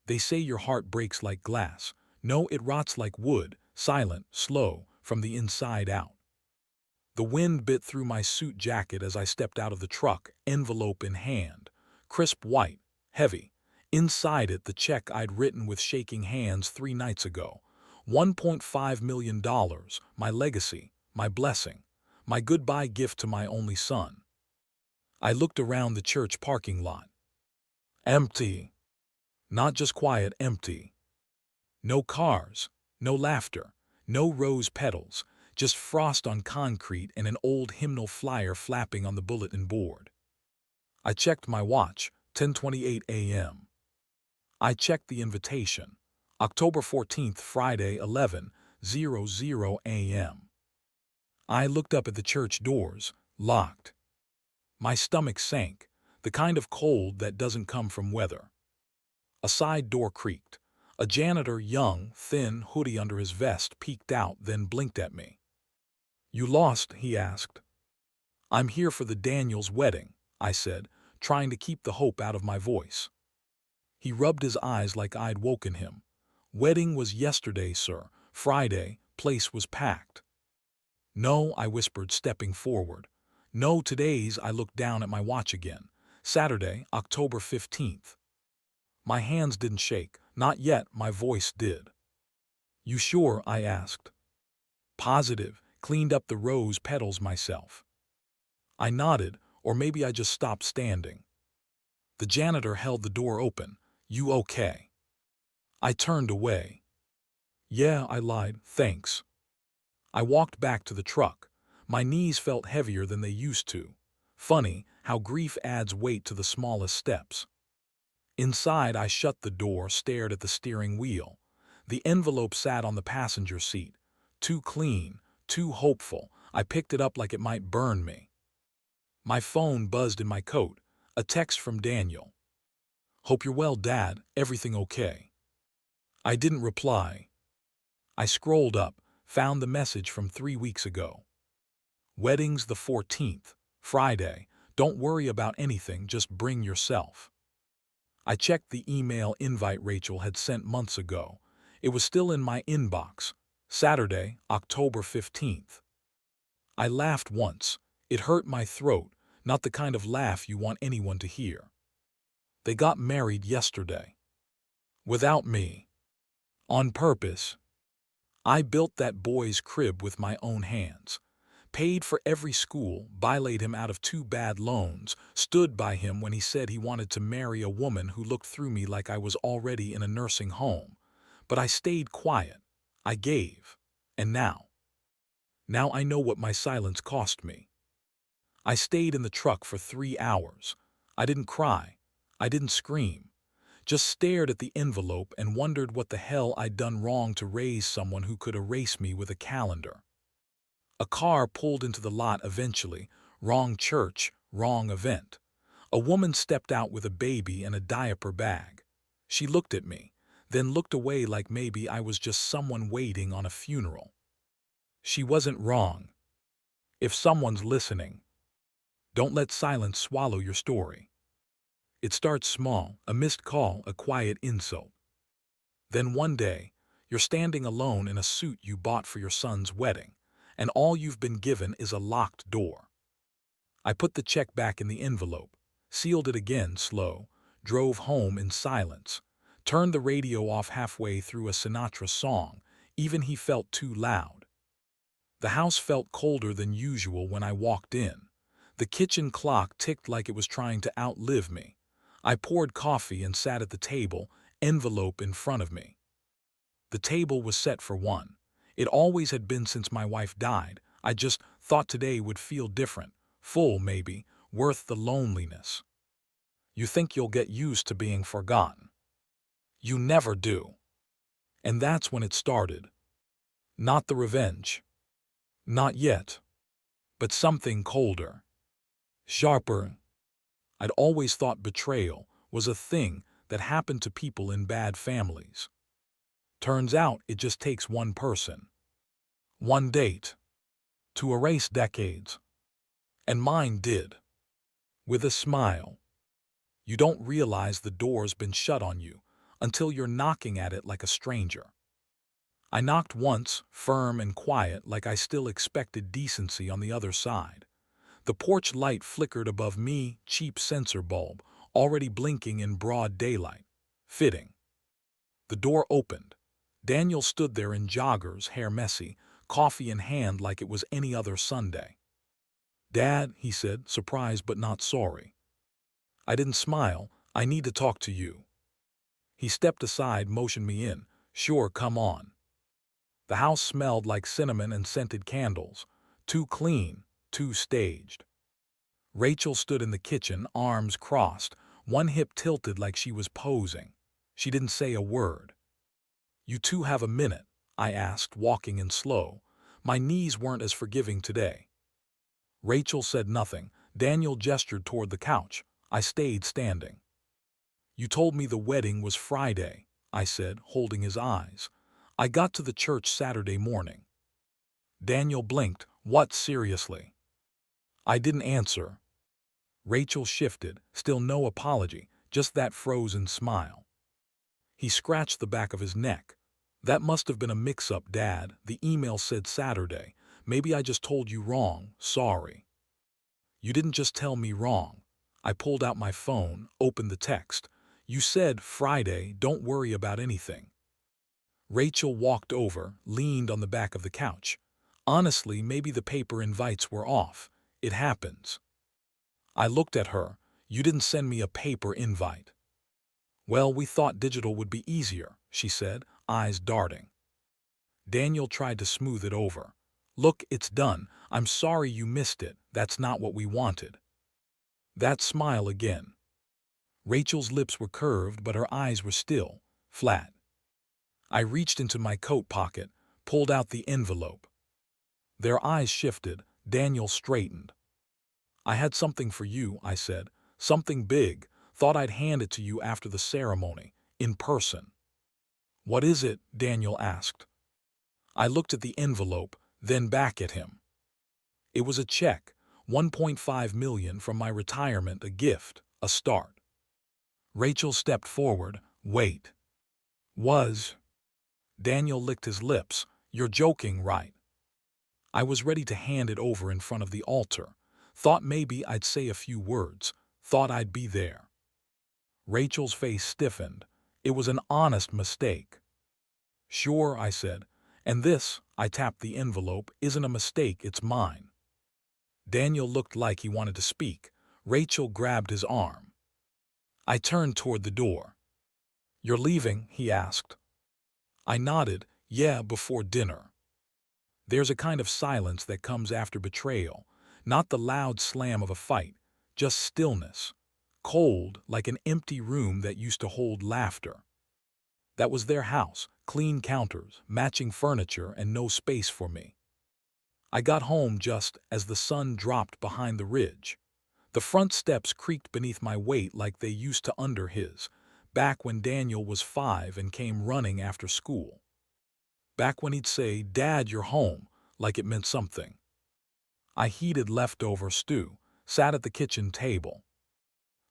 They say your heart breaks like glass. No, it rots like wood, silent, slow, from the inside out. The wind bit through my suit jacket as I stepped out of the truck, envelope in hand. Crisp white, heavy. Inside it, the check I'd written with shaking hands 3 nights ago. $1.5 million, my legacy, my blessing, my goodbye gift to my only son. I looked around the church parking lot. Empty. Not just quiet, empty. No cars, no laughter, no rose petals, just frost on concrete and an old hymnal flyer flapping on the bulletin board. I checked my watch, 10:28 a.m. I checked the invitation, October 14th, Friday, 11:00 a.m. I looked up at the church doors, locked. My stomach sank, the kind of cold that doesn't come from weather. A side door creaked. A janitor, young, thin, hoodie under his vest, peeked out, then blinked at me. "You lost?" he asked. "I'm here for the Daniels' wedding," I said, trying to keep the hope out of my voice. He rubbed his eyes like I'd woken him. "Wedding was yesterday, sir. Friday, place was packed." "No," I whispered, stepping forward. "No, today's—" I looked down at my watch again. "Saturday, October 15th. My hands didn't shake. Not yet, my voice did. "You sure?" I asked. "Positive. Cleaned up the rose petals myself." I nodded, or maybe I just stopped standing. The janitor held the door open. "You okay?" I turned away. "Yeah," I lied, "thanks." I walked back to the truck. My knees felt heavier than they used to. Funny how grief adds weight to the smallest steps. Inside, I shut the door, stared at the steering wheel. The envelope sat on the passenger seat. Too clean, too hopeful. I picked it up like it might burn me. My phone buzzed in my coat. A text from Daniel. "Hope you're well, Dad. Everything okay?" I didn't reply. I scrolled up, found the message from 3 weeks ago. "Wedding's the 14th, Friday. Don't worry about anything, just bring yourself." I checked the email invite Rachel had sent months ago. It was still in my inbox. Saturday, October 15th. I laughed once. It hurt my throat, not the kind of laugh you want anyone to hear. They got married yesterday. Without me. On purpose. I built that boy's crib with my own hands. Paid for every school, bailoed him out of 2 bad loans, stood by him when he said he wanted to marry a woman who looked through me like I was already in a nursing home. But I stayed quiet. I gave. And now I know what my silence cost me. I stayed in the truck for 3 hours. I didn't cry. I didn't scream. Just stared at the envelope and wondered what the hell I'd done wrong to raise someone who could erase me with a calendar. A car pulled into the lot eventually. Wrong church, wrong event. A woman stepped out with a baby and a diaper bag. She looked at me, then looked away like maybe I was just someone waiting on a funeral. She wasn't wrong. If someone's listening, don't let silence swallow your story. It starts small, a missed call, a quiet insult. Then one day, you're standing alone in a suit you bought for your son's wedding, and all you've been given is a locked door. I put the check back in the envelope, sealed it again slow, drove home in silence, turned the radio off halfway through a Sinatra song. Even he felt too loud. The house felt colder than usual when I walked in. The kitchen clock ticked like it was trying to outlive me. I poured coffee and sat at the table, envelope in front of me. The table was set for one. It always had been since my wife died. I just thought today would feel different, full maybe, worth the loneliness. You think you'll get used to being forgotten. You never do. And that's when it started. Not the revenge. Not yet. But something colder. Sharper. I'd always thought betrayal was a thing that happened to people in bad families. Turns out it just takes one person, one date, to erase decades. And mine did. With a smile. You don't realize the door's been shut on you until you're knocking at it like a stranger. I knocked once, firm and quiet, like I still expected decency on the other side. The porch light flickered above me, cheap sensor bulb, already blinking in broad daylight. Fitting. The door opened. Daniel stood there in joggers, hair messy, coffee in hand like it was any other Sunday. "Dad," he said, surprised but not sorry. I didn't smile. "I need to talk to you." He stepped aside, motioned me in. "Sure, come on." The house smelled like cinnamon and scented candles. Too clean, too staged. Rachel stood in the kitchen, arms crossed, one hip tilted like she was posing. She didn't say a word. "You two have a minute?" I asked, walking in slow. My knees weren't as forgiving today. Rachel said nothing. Daniel gestured toward the couch. I stayed standing. "You told me the wedding was Friday," I said, holding his eyes. "I got to the church Saturday morning." Daniel blinked. "What, seriously?" I didn't answer. Rachel shifted, still no apology, just that frozen smile. He scratched the back of his neck. "That must have been a mix-up, Dad. The email said Saturday. Maybe I just told you wrong. Sorry." "You didn't just tell me wrong." I pulled out my phone, opened the text. "You said Friday, don't worry about anything." Rachel walked over, leaned on the back of the couch. "Honestly, maybe the paper invites were off. It happens." I looked at her. "You didn't send me a paper invite." "Well, we thought digital would be easier," she said, eyes darting. Daniel tried to smooth it over. "Look, it's done. I'm sorry you missed it. That's not what we wanted." That smile again. Rachel's lips were curved, but her eyes were still, flat. I reached into my coat pocket, pulled out the envelope. Their eyes shifted. Daniel straightened. "I had something for you," I said. "Something big. Thought I'd hand it to you after the ceremony, in person." "What is it?" Daniel asked. I looked at the envelope, then back at him. It was a check, 1.5 million from my retirement, a gift, a start. Rachel stepped forward. "Wait." "Was?" Daniel licked his lips. "You're joking, right?" I was ready to hand it over in front of the altar. Thought maybe I'd say a few words. Thought I'd be there. Rachel's face stiffened. It was an honest mistake. "Sure," I said. "And this," I tapped the envelope, "isn't a mistake, it's mine." Daniel looked like he wanted to speak. Rachel grabbed his arm. I turned toward the door. "You're leaving?" he asked. I nodded. "Yeah, before dinner." There's a kind of silence that comes after betrayal, not the loud slam of a fight, just stillness, cold like an empty room that used to hold laughter. That was their house, clean counters, matching furniture, and no space for me. I got home just as the sun dropped behind the ridge. The front steps creaked beneath my weight like they used to under his, back when Daniel was 5 and came running after school. Back when he'd say, "Dad, you're home," like it meant something. I heated leftover stew, sat at the kitchen table,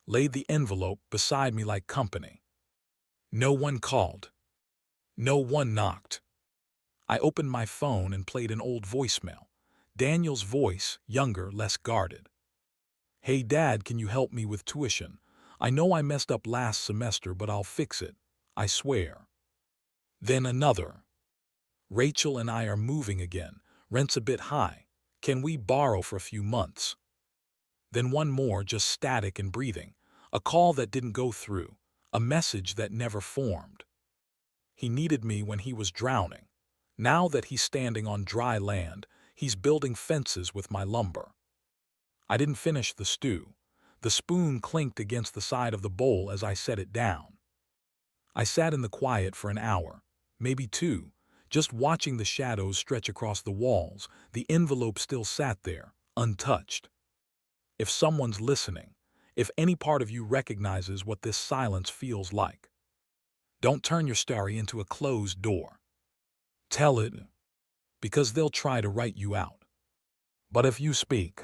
laid the envelope beside me like company. No one called. No one knocked. I opened my phone and played an old voicemail. Daniel's voice, younger, less guarded. "Hey Dad, can you help me with tuition? I know I messed up last semester, but I'll fix it. I swear." Then another. "Rachel and I are moving again. Rent's a bit high. Can we borrow for a few months?" Then one more, just static and breathing. A call that didn't go through. A message that never formed. He needed me when he was drowning. Now that he's standing on dry land, he's building fences with my lumber. I didn't finish the stew. The spoon clinked against the side of the bowl as I set it down. I sat in the quiet for an hour, maybe 2, just watching the shadows stretch across the walls. The envelope still sat there, untouched. If someone's listening, if any part of you recognizes what this silence feels like, don't turn your story into a closed door. Tell it, because they'll try to write you out. But if you speak,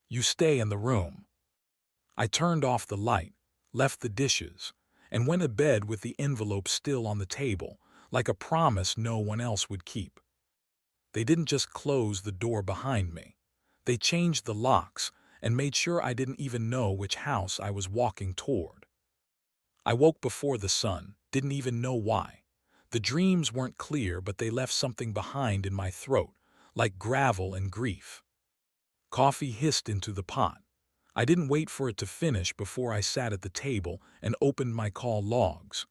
you stay in the room. I turned off the light, left the dishes, and went to bed with the envelope still on the table, like a promise no one else would keep. They didn't just close the door behind me. They changed the locks and made sure I didn't even know which house I was walking toward. I woke before the sun, didn't even know why. The dreams weren't clear, but they left something behind in my throat, like gravel and grief. Coffee hissed into the pot. I didn't wait for it to finish before I sat at the table and opened my call logs.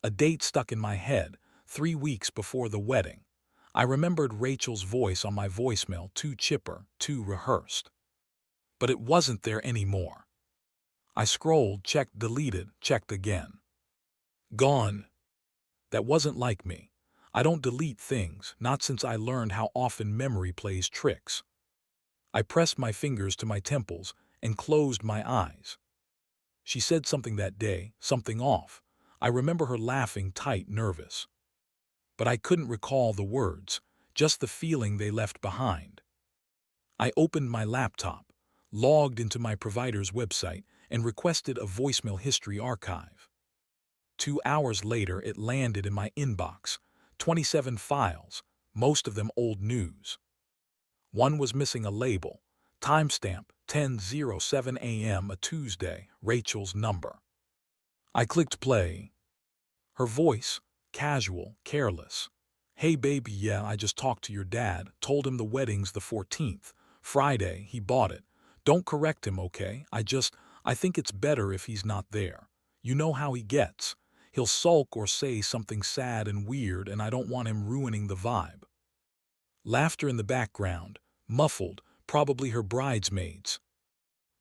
A date stuck in my head, 3 weeks before the wedding. I remembered Rachel's voice on my voicemail, too chipper, too rehearsed. But it wasn't there anymore. I scrolled, checked, deleted, checked again. Gone. That wasn't like me. I don't delete things, not since I learned how often memory plays tricks. I pressed my fingers to my temples and closed my eyes. She said something that day, something off. I remember her laughing tight, nervous. But I couldn't recall the words, just the feeling they left behind. I opened my laptop, logged into my provider's website, and requested a voicemail history archive. 2 hours later, it landed in my inbox, 27 files, most of them old news. One was missing a label, timestamp 10:07 a.m. a Tuesday, Rachel's number. I clicked play. Her voice, casual, careless. Hey baby, yeah, I just talked to your dad, told him the wedding's the 14th. Friday, he bought it. Don't correct him, okay? I think it's better if he's not there. You know how he gets. He'll sulk or say something sad and weird, and I don't want him ruining the vibe. Laughter in the background, muffled, probably her bridesmaids.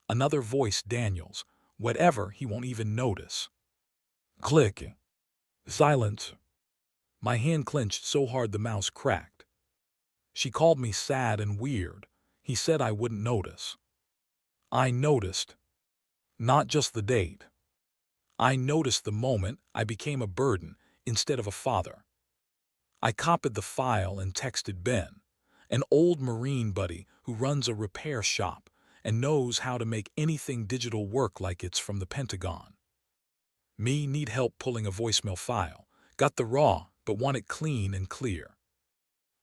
Another voice, Daniel's. Whatever, he won't even notice. Click. Silence. My hand clenched so hard the mouse cracked. She called me sad and weird. He said I wouldn't notice. I noticed. Not just the date. I noticed the moment I became a burden instead of a father. I copied the file and texted Ben, an old Marine buddy who runs a repair shop and knows how to make anything digital work like it's from the Pentagon. Me, need help pulling a voicemail file. Got the raw, but want it clean and clear.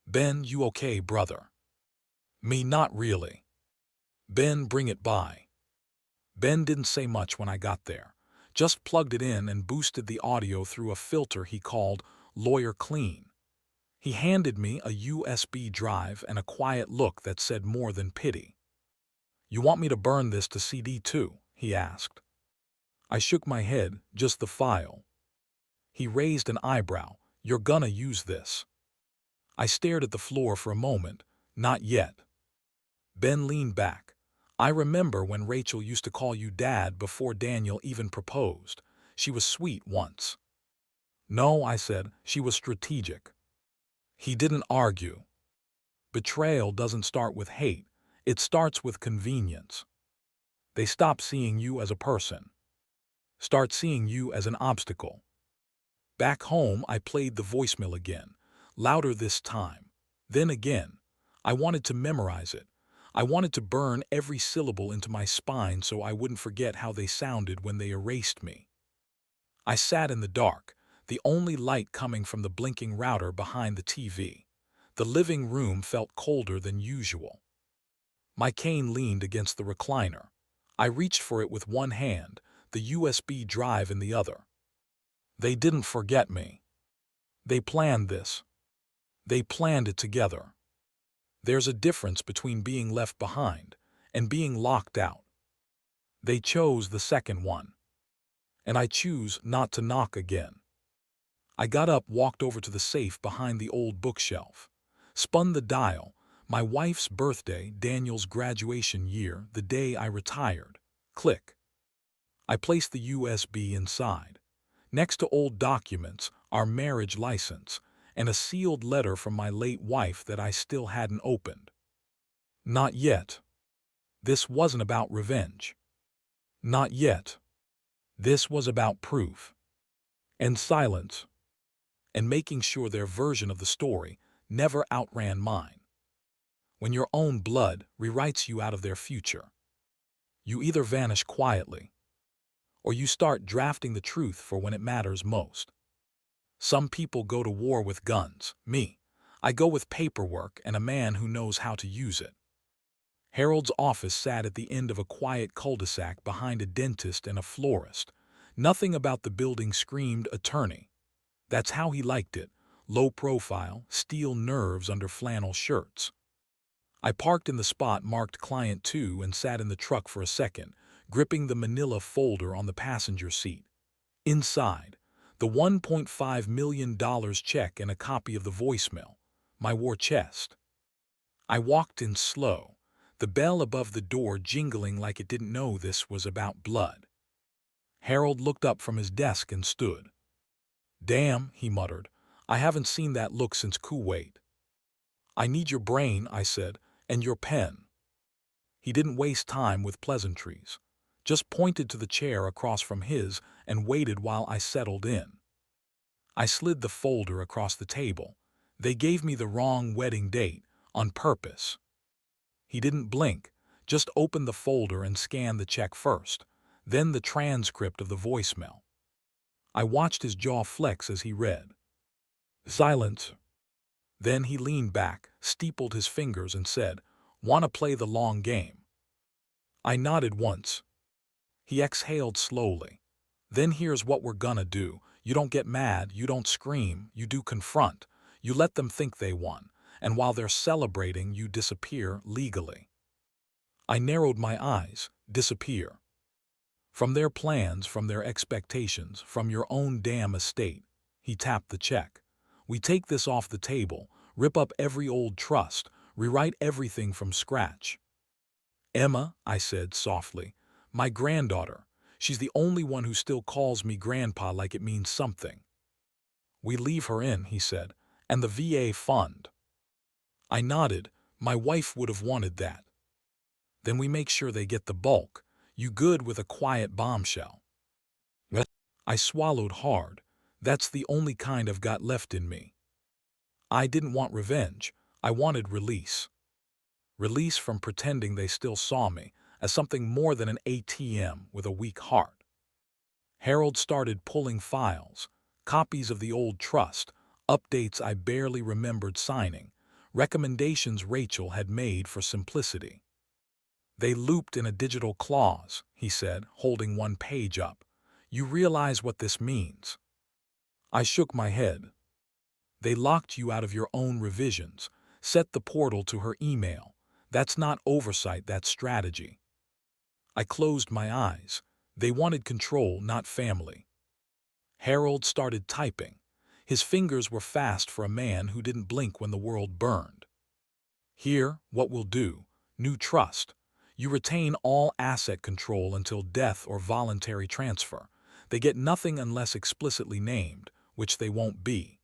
Ben, you okay, brother? Me, not really. Ben, bring it by. Ben didn't say much when I got there, just plugged it in and boosted the audio through a filter he called Lawyer Clean. He handed me a USB drive and a quiet look that said more than pity. You want me to burn this to CD too? He asked. I shook my head, just the file. He raised an eyebrow. You're gonna use this? I stared at the floor for a moment. Not yet. Ben leaned back. I remember when Rachel used to call you Dad before Daniel even proposed. She was sweet once. No, I said, she was strategic. He didn't argue. Betrayal doesn't start with hate. It starts with convenience. They stop seeing you as a person. Start seeing you as an obstacle. Back home, I played the voicemail again, louder this time. Then again. I wanted to memorize it. I wanted to burn every syllable into my spine so I wouldn't forget how they sounded when they erased me. I sat in the dark, the only light coming from the blinking router behind the TV. The living room felt colder than usual. My cane leaned against the recliner. I reached for it with one hand, the USB drive in the other. They didn't forget me. They planned this. They planned it together. There's a difference between being left behind and being locked out. They chose the second one. And I choose not to knock again. I got up, walked over to the safe behind the old bookshelf, spun the dial, my wife's birthday, Daniel's graduation year, the day I retired. Click. I placed the USB inside. Next to old documents, our marriage license, and a sealed letter from my late wife that I still hadn't opened. Not yet. This wasn't about revenge. Not yet. This was about proof. And silence. And making sure their version of the story never outran mine. When your own blood rewrites you out of their future, you either vanish quietly or you start drafting the truth for when it matters most. Some people go to war with guns. Me, I go with paperwork and a man who knows how to use it. Harold's office sat at the end of a quiet cul-de-sac behind a dentist and a florist. Nothing about the building screamed attorney. That's how he liked it, low profile, steel nerves under flannel shirts. I parked in the spot marked Client 2 and sat in the truck for a second, gripping the manila folder on the passenger seat. Inside, the $1.5 million check and a copy of the voicemail, my war chest. I walked in slow, the bell above the door jingling like it didn't know this was about blood. Harold looked up from his desk and stood. "Damn," he muttered, "I haven't seen that look since Kuwait." "I need your brain," I said, "and your pen." He didn't waste time with pleasantries, just pointed to the chair across from his and waited while I settled in. I slid the folder across the table. They gave me the wrong wedding date, on purpose. He didn't blink, just opened the folder and scanned the check first, then the transcript of the voicemail. I watched his jaw flex as he read. Silence. Then he leaned back, steepled his fingers and said, "Want to play the long game?" I nodded once. He exhaled slowly. "Then here's what we're gonna do. You don't get mad, you don't scream, you do confront. You let them think they won, and while they're celebrating, you disappear legally." I narrowed my eyes. Disappear. From their plans, from their expectations, from your own damn estate. He tapped the check. "We take this off the table, rip up every old trust, rewrite everything from scratch." "Emma," I said softly, "my granddaughter. She's the only one who still calls me grandpa like it means something." "We leave her in," he said, "and the VA fund." I nodded. "My wife would have wanted that." "Then we make sure they get the bulk. You good with a quiet bombshell?" I swallowed hard. That's the only kind I've got left in me. I didn't want revenge. I wanted release. Release from pretending they still saw me as something more than an ATM with a weak heart. Harold started pulling files, copies of the old trust, updates I barely remembered signing, recommendations Rachel had made for simplicity. "They looped in a digital clause," he said, holding one page up. "You realize what this means?" I shook my head. "They locked you out of your own revisions, set the portal to her email. That's not oversight, that's strategy." I closed my eyes. They wanted control, not family. Harold started typing. His fingers were fast for a man who didn't blink when the world burned. "Here, what we'll do. New trust. You retain all asset control until death or voluntary transfer. They get nothing unless explicitly named, which they won't be.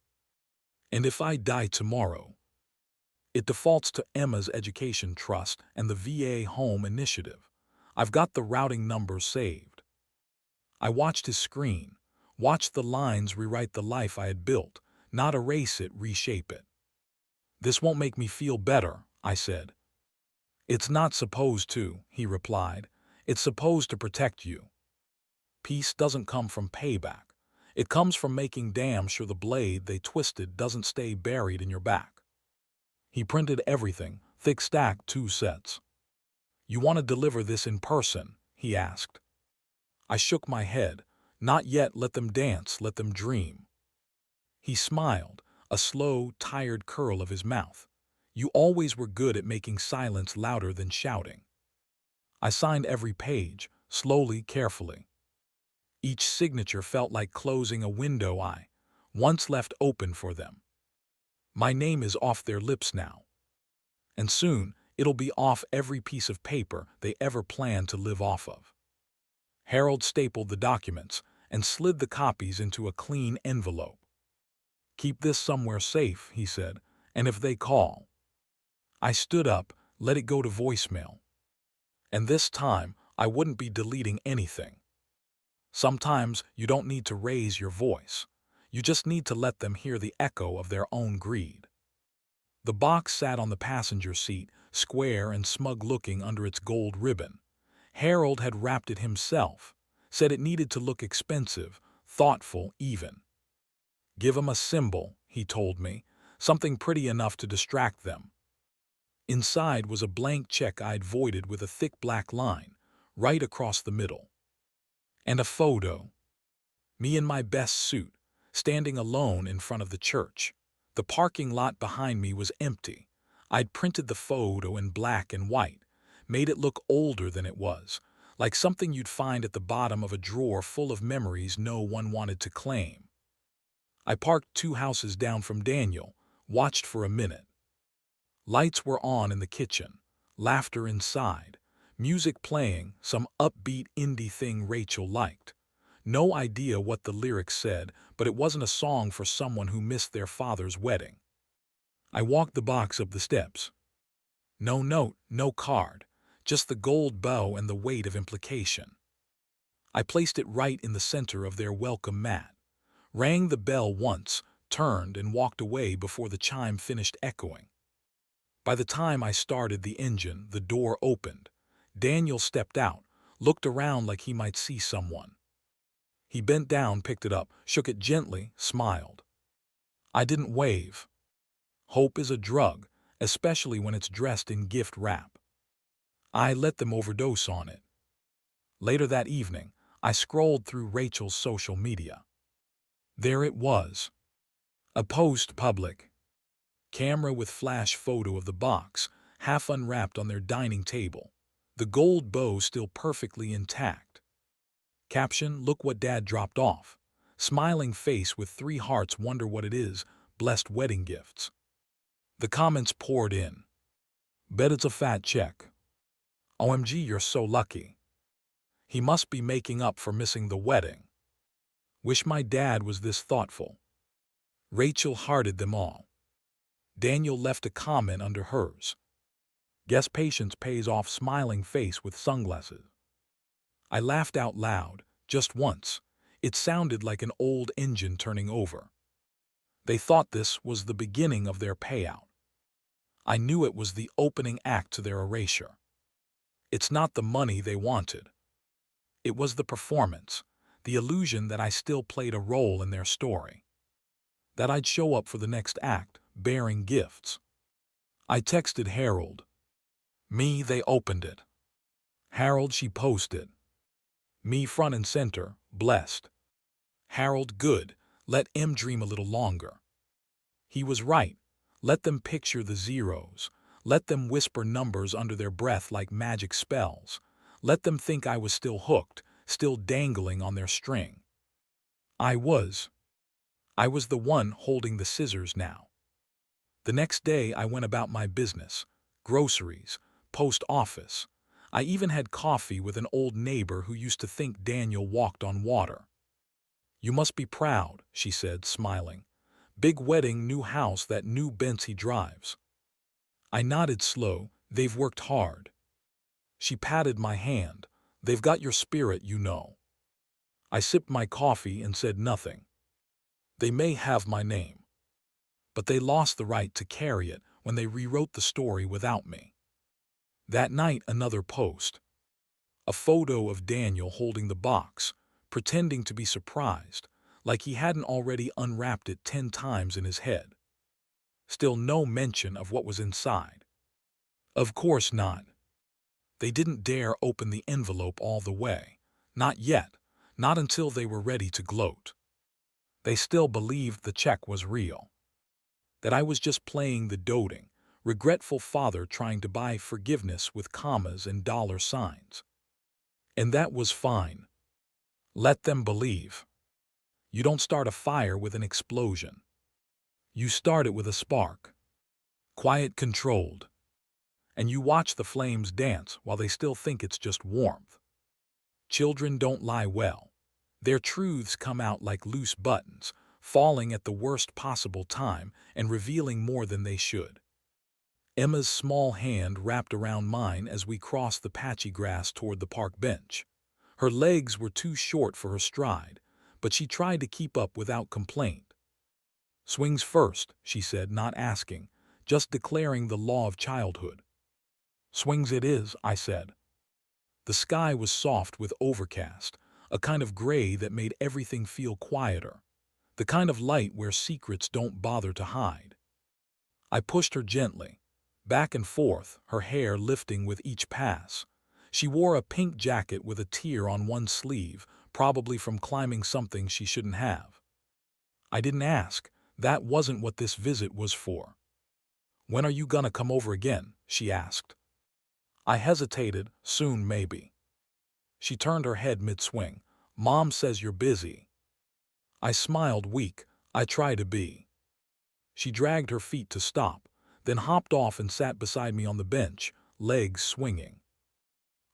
And if I die tomorrow, it defaults to Emma's education trust and the VA home initiative. I've got the routing numbers saved." I watched his screen, watched the lines rewrite the life I had built, not erase it, reshape it. "This won't make me feel better," I said. "It's not supposed to," he replied. "It's supposed to protect you. Peace doesn't come from payback. It comes from making damn sure the blade they twisted doesn't stay buried in your back." He printed everything, thick stack, 2 sets. "You want to deliver this in person?" he asked. I shook my head. "Not yet, let them dance, let them dream." He smiled, a slow, tired curl of his mouth. "You always were good at making silence louder than shouting." I signed every page, slowly, carefully. Each signature felt like closing a window I once left open for them. My name is off their lips now. And soon, it'll be off every piece of paper they ever planned to live off of. Harold stapled the documents and slid the copies into a clean envelope. "Keep this somewhere safe," he said, "and if they call." I stood up, let it go to voicemail. And this time, I wouldn't be deleting anything. Sometimes you don't need to raise your voice. You just need to let them hear the echo of their own greed. The box sat on the passenger seat, square and smug-looking under its gold ribbon. Harold had wrapped it himself, Said it needed to look expensive, thoughtful even. Give 'em a symbol, he told me, something pretty enough to distract them. Inside was a blank check I'd voided with a thick black line, right across the middle. And a photo. Me in my best suit, standing alone in front of the church. The parking lot behind me was empty. I'd printed the photo in black and white, made it look older than it was, like something you'd find at the bottom of a drawer full of memories no one wanted to claim. I parked 2 houses down from Daniel, watched for a minute. Lights were on in the kitchen, laughter inside, music playing, some upbeat indie thing Rachel liked. No idea what the lyrics said, but it wasn't a song for someone who missed their father's wedding. I walked the box up the steps. No note, no card, just the gold bow and the weight of implication. I placed it right in the center of their welcome mat, rang the bell once, turned and walked away before the chime finished echoing. By the time I started the engine, the door opened. Daniel stepped out, looked around like he might see someone. He bent down, picked it up, shook it gently, smiled. I didn't wave. Hope is a drug, especially when it's dressed in gift wrap. I let them overdose on it. Later that evening, I scrolled through Rachel's social media. There it was. A post public. Camera with flash photo of the box, half unwrapped on their dining table. The gold bow still perfectly intact. Caption, look what Dad dropped off. Smiling face with 3 hearts, wonder what it is, blessed wedding gifts. The comments poured in. Bet it's a fat check. OMG, you're so lucky. He must be making up for missing the wedding. Wish my dad was this thoughtful. Rachel hearted them all. Daniel left a comment under hers. Guess patience pays off, smiling face with sunglasses. I laughed out loud, just once. It sounded like an old engine turning over. They thought this was the beginning of their payout. I knew it was the opening act to their erasure. It's not the money they wanted. It was the performance, the illusion that I still played a role in their story. That I'd show up for the next act, bearing gifts. I texted Harold. Me, they opened it. Harold, she posted. Me front and center, blessed. Harold, good, let em dream a little longer. He was right. Let them picture the zeros. Let them whisper numbers under their breath like magic spells. Let them think I was still hooked, still dangling on their string. I was. I was the one holding the scissors now. The next day I went about my business. Groceries, post office. I even had coffee with an old neighbor who used to think Daniel walked on water. You must be proud, she said, smiling. Big wedding, new house, that new Benz he drives. I nodded slow. They've worked hard. She patted my hand. They've got your spirit, you know. I sipped my coffee and said nothing. They may have my name, but they lost the right to carry it when they rewrote the story without me. That night, another post. A photo of Daniel holding the box, pretending to be surprised, like he hadn't already unwrapped it 10 times in his head. Still no mention of what was inside. Of course not. They didn't dare open the envelope all the way. Not yet. Not until they were ready to gloat. They still believed the check was real. That I was just playing the doting, regretful father trying to buy forgiveness with commas and dollar signs. And that was fine. Let them believe. You don't start a fire with an explosion. You start it with a spark. Quiet, controlled. And you watch the flames dance while they still think it's just warmth. Children don't lie well. Their truths come out like loose buttons, falling at the worst possible time and revealing more than they should. Emma's small hand wrapped around mine as we crossed the patchy grass toward the park bench. Her legs were too short for her stride, but she tried to keep up without complaint. Swings first, she said, not asking, just declaring the law of childhood. Swings it is, I said. The sky was soft with overcast, a kind of gray that made everything feel quieter, the kind of light where secrets don't bother to hide. I pushed her gently, back and forth, her hair lifting with each pass. She wore a pink jacket with a tear on one sleeve, probably from climbing something she shouldn't have. I didn't ask. That wasn't what this visit was for. "When are you gonna come over again?" she asked. I hesitated. "Soon, maybe." She turned her head mid-swing. "Mom says you're busy." I smiled, weak. I try to be. She dragged her feet to stop, then hopped off and sat beside me on the bench, legs swinging.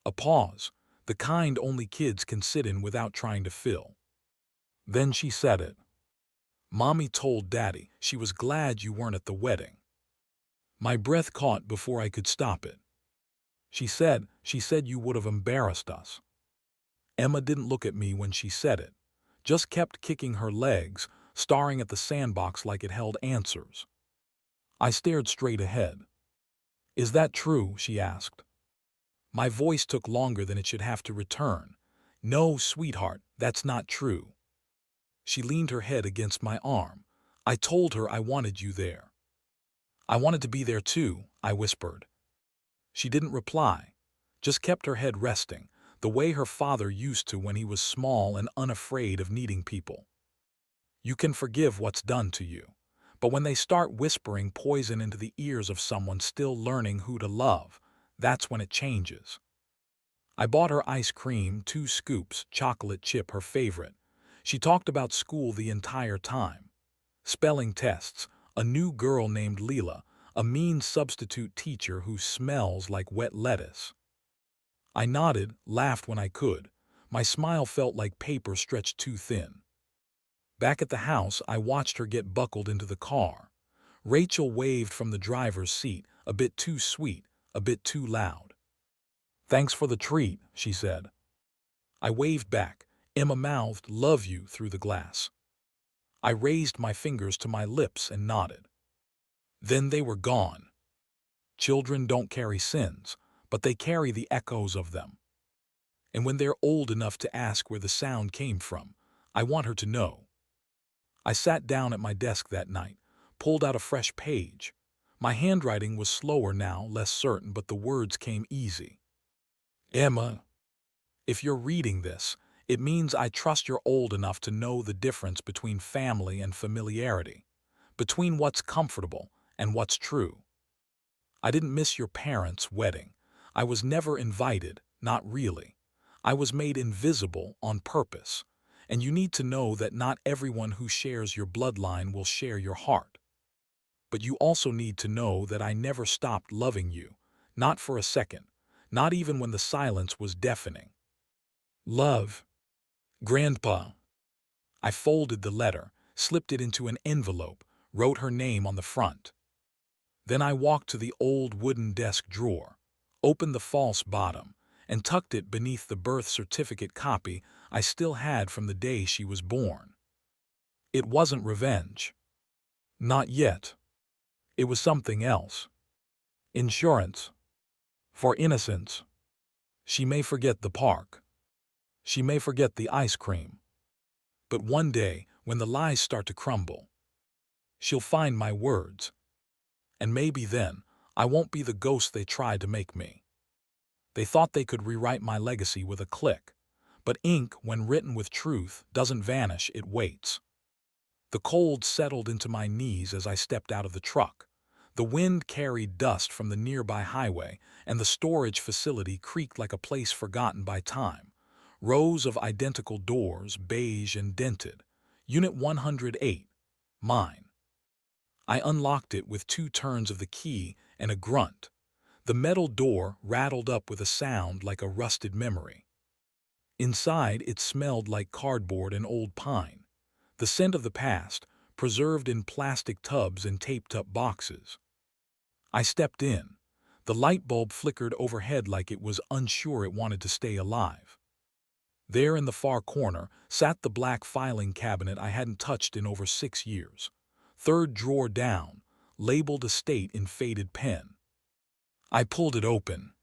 A pause, the kind only kids can sit in without trying to fill. Then she said it. "Mommy told Daddy she was glad you weren't at the wedding." My breath caught before I could stop it. She said you would have embarrassed us." Emma didn't look at me when she said it, just kept kicking her legs, staring at the sandbox like it held answers. I stared straight ahead. "Is that true?" she asked. My voice took longer than it should have to return. "No, sweetheart, that's not true." She leaned her head against my arm. "I told her I wanted you there." "I wanted to be there too," I whispered. She didn't reply, just kept her head resting, the way her father used to when he was small and unafraid of needing people. You can forgive what's done to you, but when they start whispering poison into the ears of someone still learning who to love, that's when it changes. I bought her ice cream, 2 scoops, chocolate chip her favorite. She talked about school the entire time. Spelling tests, a new girl named Leela, a mean substitute teacher who smells like wet lettuce. I nodded, laughed when I could. My smile felt like paper stretched too thin. Back at the house, I watched her get buckled into the car. Rachel waved from the driver's seat, a bit too sweet, a bit too loud. "Thanks for the treat," she said. I waved back. Emma mouthed, "Love you," through the glass. I raised my fingers to my lips and nodded. Then they were gone. Children don't carry sins, but they carry the echoes of them. And when they're old enough to ask where the sound came from, I want her to know. I sat down at my desk that night, pulled out a fresh page. My handwriting was slower now, less certain, but the words came easy. "Emma, if you're reading this, it means I trust you're old enough to know the difference between family and familiarity, between what's comfortable and what's true. I didn't miss your parents' wedding. I was never invited, not really. I was made invisible on purpose. And you need to know that not everyone who shares your bloodline will share your heart. But you also need to know that I never stopped loving you, not for a second, not even when the silence was deafening. Love, Grandpa." I folded the letter, slipped it into an envelope, wrote her name on the front. Then I walked to the old wooden desk drawer, opened the false bottom, and tucked it beneath the birth certificate copy I still had from the day she was born. It wasn't revenge. Not yet. It was something else. Insurance. For innocence. She may forget the park. She may forget the ice cream. But one day, when the lies start to crumble, she'll find my words. And maybe then, I won't be the ghost they tried to make me. They thought they could rewrite my legacy with a click. But ink, when written with truth, doesn't vanish, it waits. The cold settled into my knees as I stepped out of the truck. The wind carried dust from the nearby highway, and the storage facility creaked like a place forgotten by time. Rows of identical doors, beige and dented. Unit 108. Mine. I unlocked it with 2 turns of the key and a grunt. The metal door rattled up with a sound like a rusted memory. Inside, it smelled like cardboard and old pine, the scent of the past, preserved in plastic tubs and taped-up boxes. I stepped in. The light bulb flickered overhead like it was unsure it wanted to stay alive. There in the far corner sat the black filing cabinet I hadn't touched in over 6 years. 3rd drawer down, labeled estate in faded pen. I pulled it open.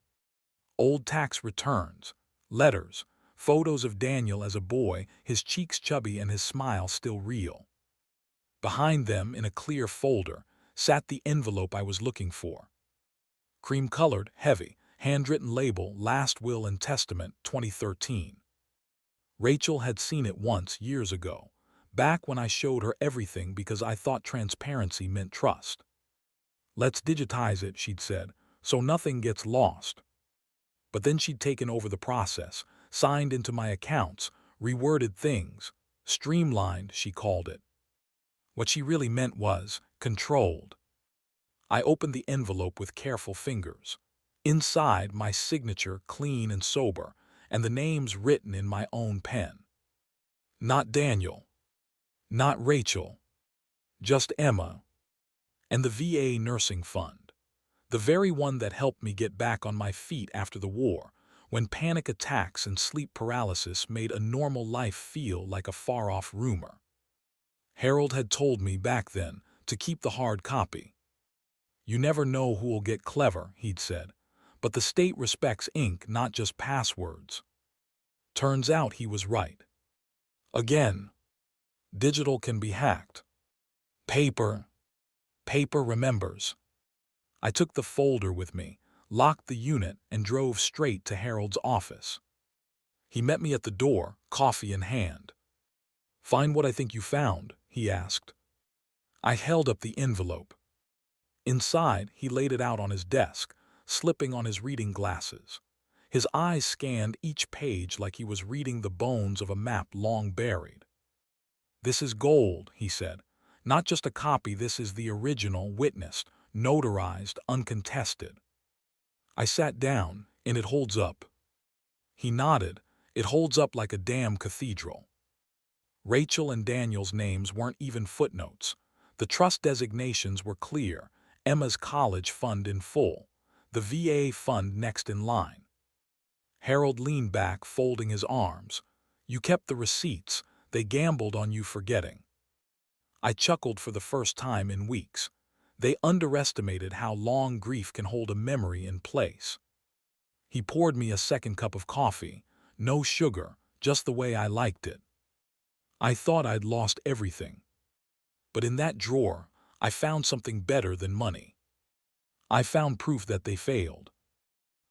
Old tax returns, letters, Photos of Daniel as a boy, his cheeks chubby and his smile still real. Behind them, in a clear folder, sat the envelope I was looking for. Cream-colored, heavy, handwritten label, Last Will and Testament, 2013. Rachel had seen it once, years ago, back when I showed her everything because I thought transparency meant trust. "Let's digitize it," she'd said, "so nothing gets lost." But then she'd taken over the process, signed into my accounts, reworded things. Streamlined, she called it. What she really meant was controlled. I opened the envelope with careful fingers. Inside, my signature, clean and sober, and the names written in my own pen. Not Daniel. Not Rachel. Just Emma. And the VA nursing fund. The very one that helped me get back on my feet after the war, when panic attacks and sleep paralysis made a normal life feel like a far-off rumor. Harold had told me back then to keep the hard copy. "You never know who'll get clever," he'd said, "but the state respects ink, not just passwords." Turns out he was right. Again, digital can be hacked. Paper remembers. I took the folder with me, locked the unit, and drove straight to Harold's office. He met me at the door, coffee in hand. "Find what I think you found?" he asked. I held up the envelope. Inside, he laid it out on his desk, slipping on his reading glasses. His eyes scanned each page like he was reading the bones of a map long buried. "This is gold," he said. "Not just a copy, this is the original, witnessed, notarized, uncontested." I sat down, and it holds up. He nodded. "It holds up like a damn cathedral." Rachel and Daniel's names weren't even footnotes. The trust designations were clear. Emma's college fund in full. The VA fund next in line. Harold leaned back, folding his arms. "You kept the receipts. They gambled on you forgetting." I chuckled for the first time in weeks. They underestimated how long grief can hold a memory in place. He poured me a second cup of coffee. No sugar, just the way I liked it. I thought I'd lost everything. But in that drawer, I found something better than money. I found proof that they failed.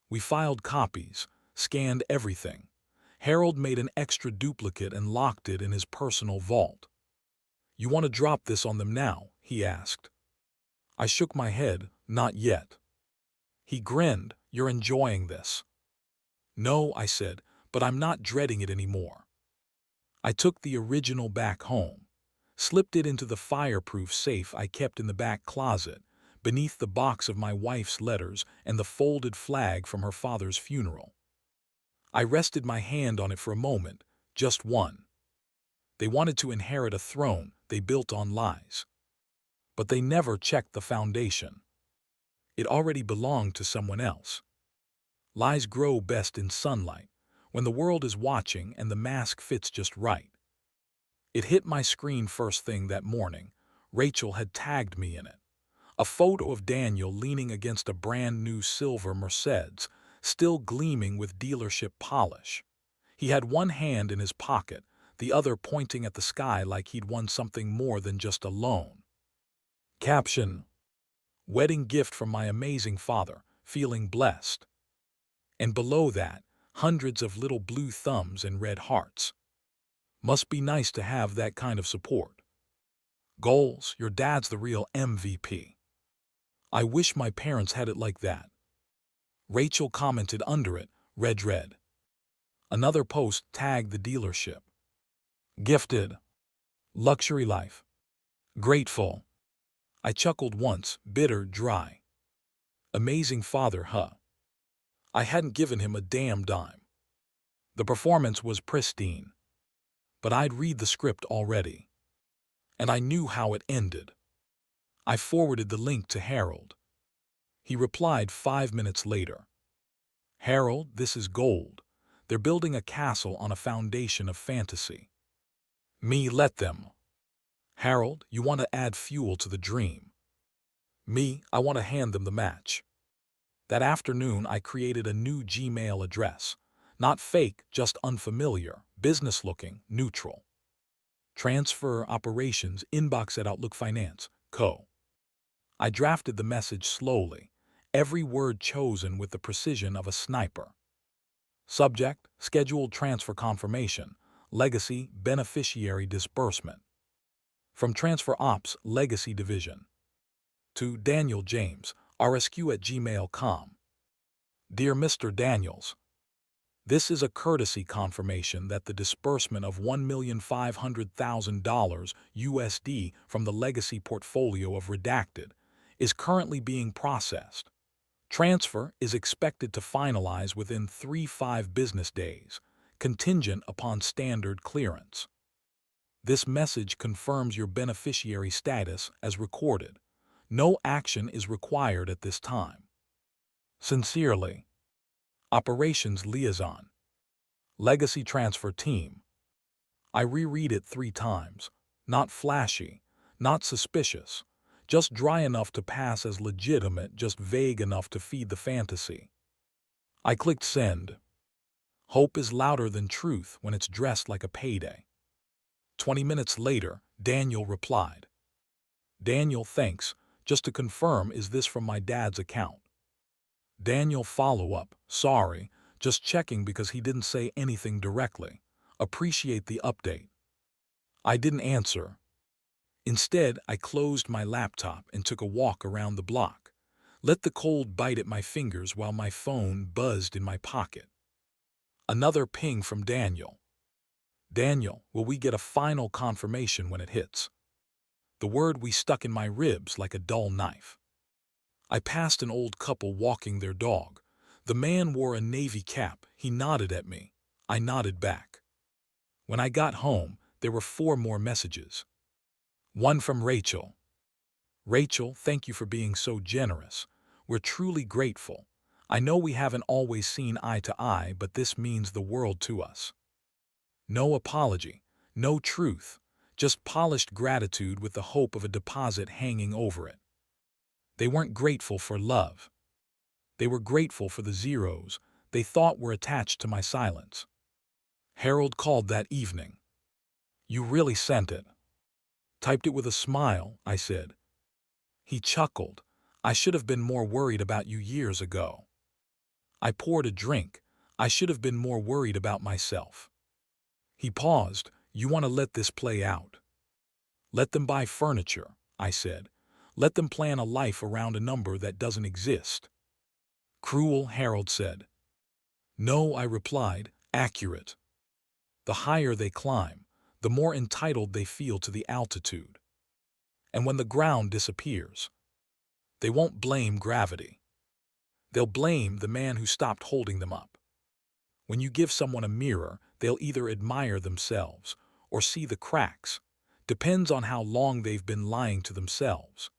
We filed copies, scanned everything. Harold made an extra duplicate and locked it in his personal vault. "You want to drop this on them now?" he asked. I shook my head. "Not yet." He grinned. "You're enjoying this." "No," I said, "but I'm not dreading it anymore." I took the original back home, slipped it into the fireproof safe I kept in the back closet, beneath the box of my wife's letters and the folded flag from her father's funeral. I rested my hand on it for a moment, just one. They wanted to inherit a throne they built on lies. But they never checked the foundation. It already belonged to someone else. Lies grow best in sunlight, when the world is watching and the mask fits just right. It hit my screen first thing that morning. Rachel had tagged me in it. A photo of Daniel leaning against a brand new silver Mercedes, still gleaming with dealership polish. He had one hand in his pocket, the other pointing at the sky like he'd won something more than just a loan. Caption: "Wedding gift from my amazing father, feeling blessed." And below that, hundreds of little blue thumbs and red hearts. Must be nice to have that kind of support. Goals: your dad's the real MVP. I wish my parents had it like that. Rachel commented under it, red. Another post tagged the dealership. Gifted. Luxury life. Grateful. I chuckled once, bitter, dry. Amazing father, huh? I hadn't given him a damn dime. The performance was pristine. But I'd read the script already. And I knew how it ended. I forwarded the link to Harold. He replied 5 minutes later. "Harold, this is gold. They're building a castle on a foundation of fantasy. Me, let them. Harold, you want to add fuel to the dream. Me, I want to hand them the match." That afternoon, I created a new Gmail address. Not fake, just unfamiliar, business-looking, neutral. Transfer operations inbox at Outlook Finance, Co. I drafted the message slowly, every word chosen with the precision of a sniper. Subject, scheduled transfer confirmation, legacy, beneficiary disbursement. From Transfer Ops, Legacy Division. To Daniel James, rsq@gmail.com. Dear Mr. Daniels, this is a courtesy confirmation that the disbursement of $1,500,000 USD from the legacy portfolio of Redacted is currently being processed. Transfer is expected to finalize within 3-5 business days, contingent upon standard clearance. This message confirms your beneficiary status as recorded. No action is required at this time. Sincerely, Operations Liaison, Legacy Transfer Team. I reread it 3 times. Not flashy, not suspicious, just dry enough to pass as legitimate, just vague enough to feed the fantasy. I clicked send. Hope is louder than truth when it's dressed like a payday. 20 minutes later, Daniel replied. Daniel, thanks. Just to confirm, is this from my dad's account? Daniel, follow-up. Sorry, just checking because he didn't say anything directly. Appreciate the update. I didn't answer. Instead, I closed my laptop and took a walk around the block. Let the cold bite at my fingers while my phone buzzed in my pocket. Another ping from Daniel. Daniel, will we get a final confirmation when it hits? The word we stuck in my ribs like a dull knife. I passed an old couple walking their dog. The man wore a navy cap. He nodded at me. I nodded back. When I got home, there were 4 more messages. One from Rachel. Rachel, thank you for being so generous. We're truly grateful. I know we haven't always seen eye to eye, but this means the world to us. No apology, no truth, just polished gratitude with the hope of a deposit hanging over it. They weren't grateful for love. They were grateful for the zeros they thought were attached to my silence. Harold called that evening. You really sent it. Typed it with a smile, I said. He chuckled. I should have been more worried about you years ago. I poured a drink. I should have been more worried about myself. He paused. You want to let this play out? Let them buy furniture, I said. Let them plan a life around a number that doesn't exist. Cruel, Harold said. No, I replied, accurate. The higher they climb, the more entitled they feel to the altitude. And when the ground disappears, they won't blame gravity. They'll blame the man who stopped holding them up. When you give someone a mirror, they'll either admire themselves or see the cracks. Depends on how long they've been lying to themselves.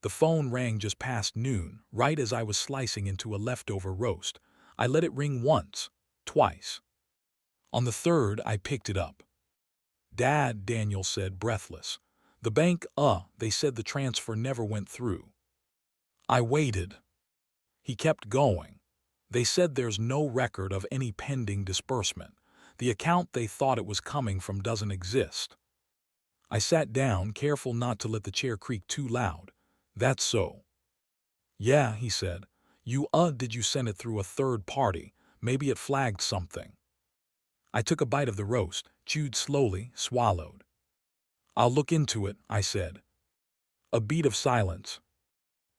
The phone rang just past noon, right as I was slicing into a leftover roast. I let it ring once, twice. On the third, I picked it up. Dad, Daniel said, breathless. The bank, they said the transfer never went through. I waited. He kept going. They said there's no record of any pending disbursement. The account they thought it was coming from doesn't exist. I sat down, careful not to let the chair creak too loud. That's so. Yeah, he said. Did you send it through a third party? Maybe it flagged something. I took a bite of the roast, chewed slowly, swallowed. I'll look into it, I said. A beat of silence.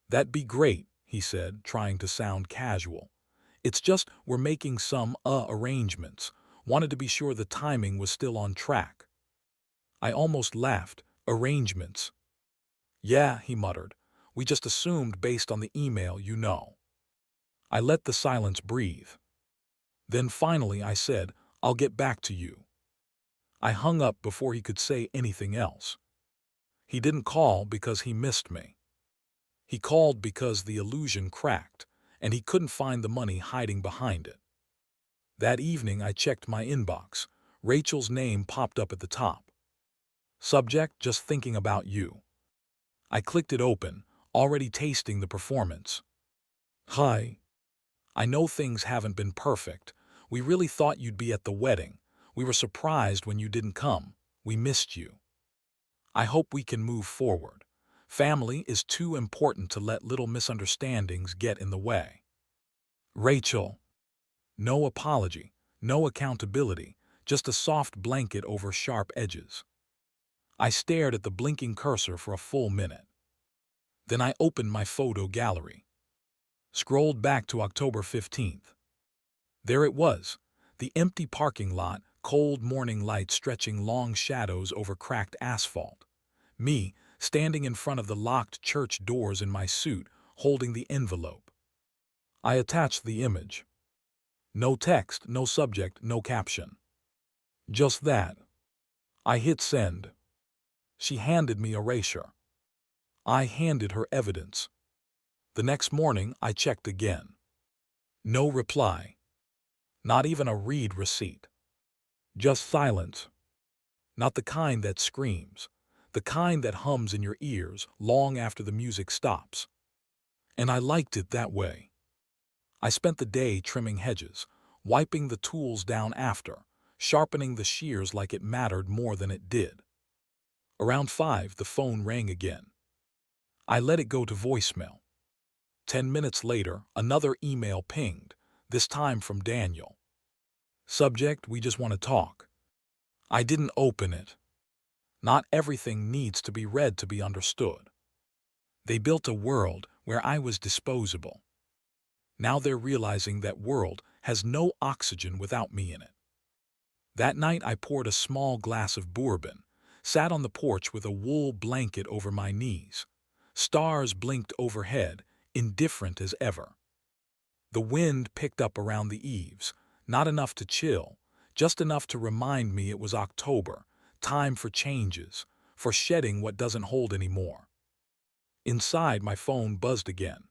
That'd be great, he said, trying to sound casual. It's just we're making some arrangements. Wanted to be sure the timing was still on track. I almost laughed. Arrangements. Yeah, he muttered. We just assumed based on the email, you know. I let the silence breathe. Then finally I said, I'll get back to you. I hung up before he could say anything else. He didn't call because he missed me. He called because the illusion cracked, and he couldn't find the money hiding behind it. That evening I checked my inbox. Rachel's name popped up at the top. Subject, just thinking about you. I clicked it open, already tasting the performance. Hi. I know things haven't been perfect. We really thought you'd be at the wedding. We were surprised when you didn't come. We missed you. I hope we can move forward. Family is too important to let little misunderstandings get in the way. Rachel. No apology, no accountability, just a soft blanket over sharp edges. I stared at the blinking cursor for a full minute. Then I opened my photo gallery. Scrolled back to October 15th. There it was, the empty parking lot, cold morning light stretching long shadows over cracked asphalt. Me, standing in front of the locked church doors in my suit, holding the envelope. I attached the image. No text, no subject, no caption. Just that. I hit send. She handed me erasure. I handed her evidence. The next morning, I checked again. No reply. Not even a read receipt. Just silence. Not the kind that screams. The kind that hums in your ears long after the music stops. And I liked it that way. I spent the day trimming hedges, wiping the tools down after, sharpening the shears like it mattered more than it did. Around 5, the phone rang again. I let it go to voicemail. 10 minutes later, another email pinged, this time from Daniel. Subject, we just want to talk. I didn't open it. Not everything needs to be read to be understood. They built a world where I was disposable. Now they're realizing that world has no oxygen without me in it. That night I poured a small glass of bourbon, sat on the porch with a wool blanket over my knees. Stars blinked overhead, indifferent as ever. The wind picked up around the eaves, not enough to chill, just enough to remind me it was October, time for changes, for shedding what doesn't hold anymore. Inside, my phone buzzed again.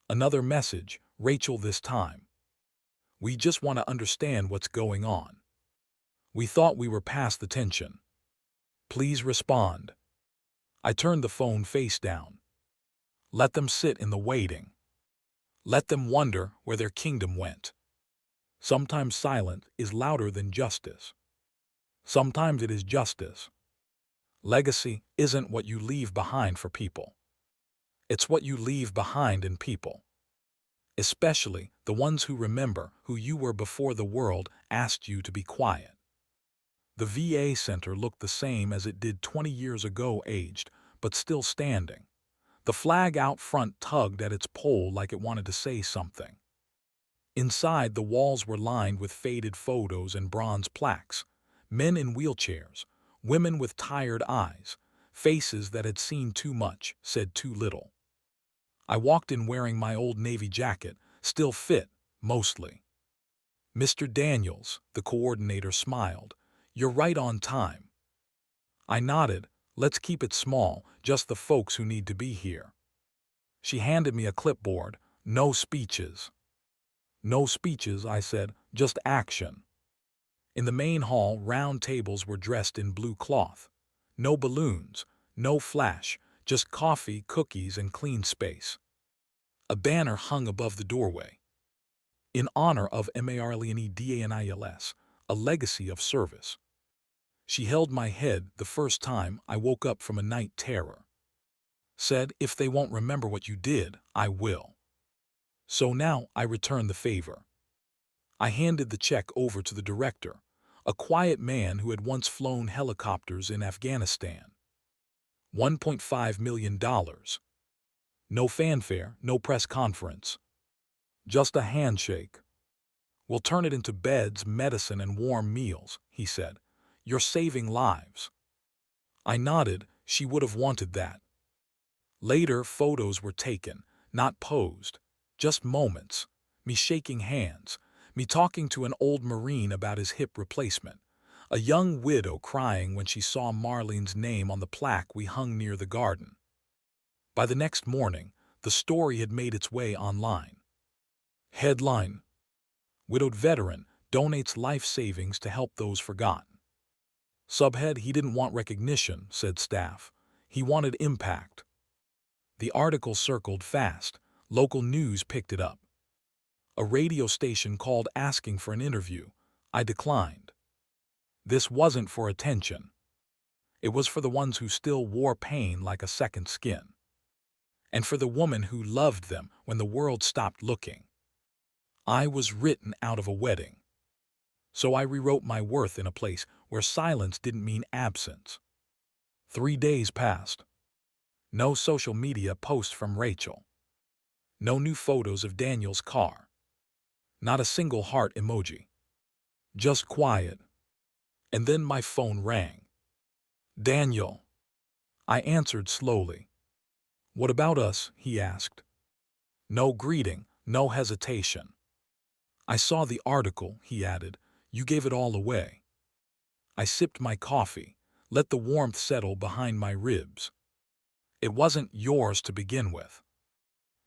Another message, Rachel this time. We just want to understand what's going on. We thought we were past the tension. Please respond. I turned the phone face down. Let them sit in the waiting. Let them wonder where their kingdom went. Sometimes silence is louder than justice. Sometimes it is justice. Legacy isn't what you leave behind for people. It's what you leave behind in people. Especially the ones who remember who you were before the world asked you to be quiet. The VA Center looked the same as it did 20 years ago, aged, but still standing. The flag out front tugged at its pole like it wanted to say something. Inside, the walls were lined with faded photos and bronze plaques. Men in wheelchairs, women with tired eyes, faces that had seen too much, said too little. I walked in wearing my old Navy jacket, still fit, mostly. Mr. Daniels, the coordinator, smiled. You're right on time. I nodded. Let's keep it small, just the folks who need to be here. She handed me a clipboard. No speeches. No speeches, I said, just action. In the main hall, round tables were dressed in blue cloth. No balloons, no flash, just coffee, cookies, and clean space. A banner hung above the doorway. In honor of Marlene Daniels, a legacy of service. She held my head the first time I woke up from a night terror. Said, if they won't remember what you did, I will. So now I return the favor. I handed the check over to the director, a quiet man who had once flown helicopters in Afghanistan. $1.5 million. No fanfare, no press conference. Just a handshake. We'll turn it into beds, medicine, and warm meals, he said. You're saving lives. I nodded. She would have wanted that. Later, photos were taken, not posed, just moments. Me shaking hands, me talking to an old Marine about his hip replacement, a young widow crying when she saw Marlene's name on the plaque we hung near the garden. By the next morning, the story had made its way online. Headline: Widowed veteran donates life savings to help those forgotten. Subhead: he didn't want recognition, said staff. He wanted impact. The article circled fast. Local news picked it up. A radio station called asking for an interview. I declined. This wasn't for attention. It was for the ones who still wore pain like a second skin. And for the woman who loved them when the world stopped looking. I was written out of a wedding. So I rewrote my worth in a place where silence didn't mean absence. 3 days passed. No social media posts from Rachel. No new photos of Daniel's car. Not a single heart emoji. Just quiet. And then my phone rang. Daniel. I answered slowly. What about us? He asked. No greeting, no hesitation. I saw the article, he added. You gave it all away. I sipped my coffee, let the warmth settle behind my ribs. It wasn't yours to begin with.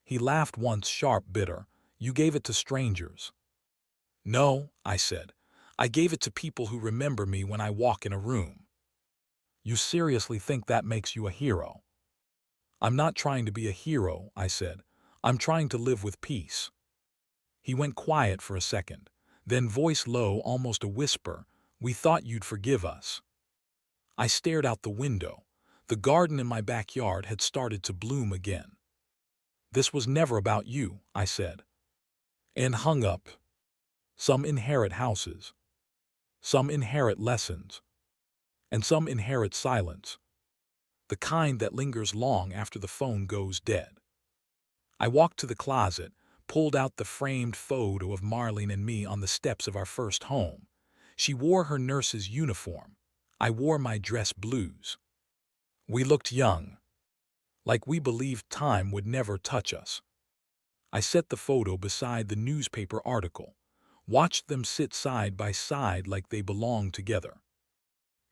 He laughed once, sharp, bitter. You gave it to strangers. No, I said. I gave it to people who remember me when I walk in a room. You seriously think that makes you a hero? I'm not trying to be a hero, I said. I'm trying to live with peace. He went quiet for a second, then voice low, almost a whisper, we thought you'd forgive us. I stared out the window. The garden in my backyard had started to bloom again. This was never about you, I said. And hung up. Some inherit houses. Some inherit lessons. And some inherit silence. The kind that lingers long after the phone goes dead. I walked to the closet, pulled out the framed photo of Marlene and me on the steps of our first home. She wore her nurse's uniform. I wore my dress blues. We looked young, like we believed time would never touch us. I set the photo beside the newspaper article, watched them sit side by side like they belonged together.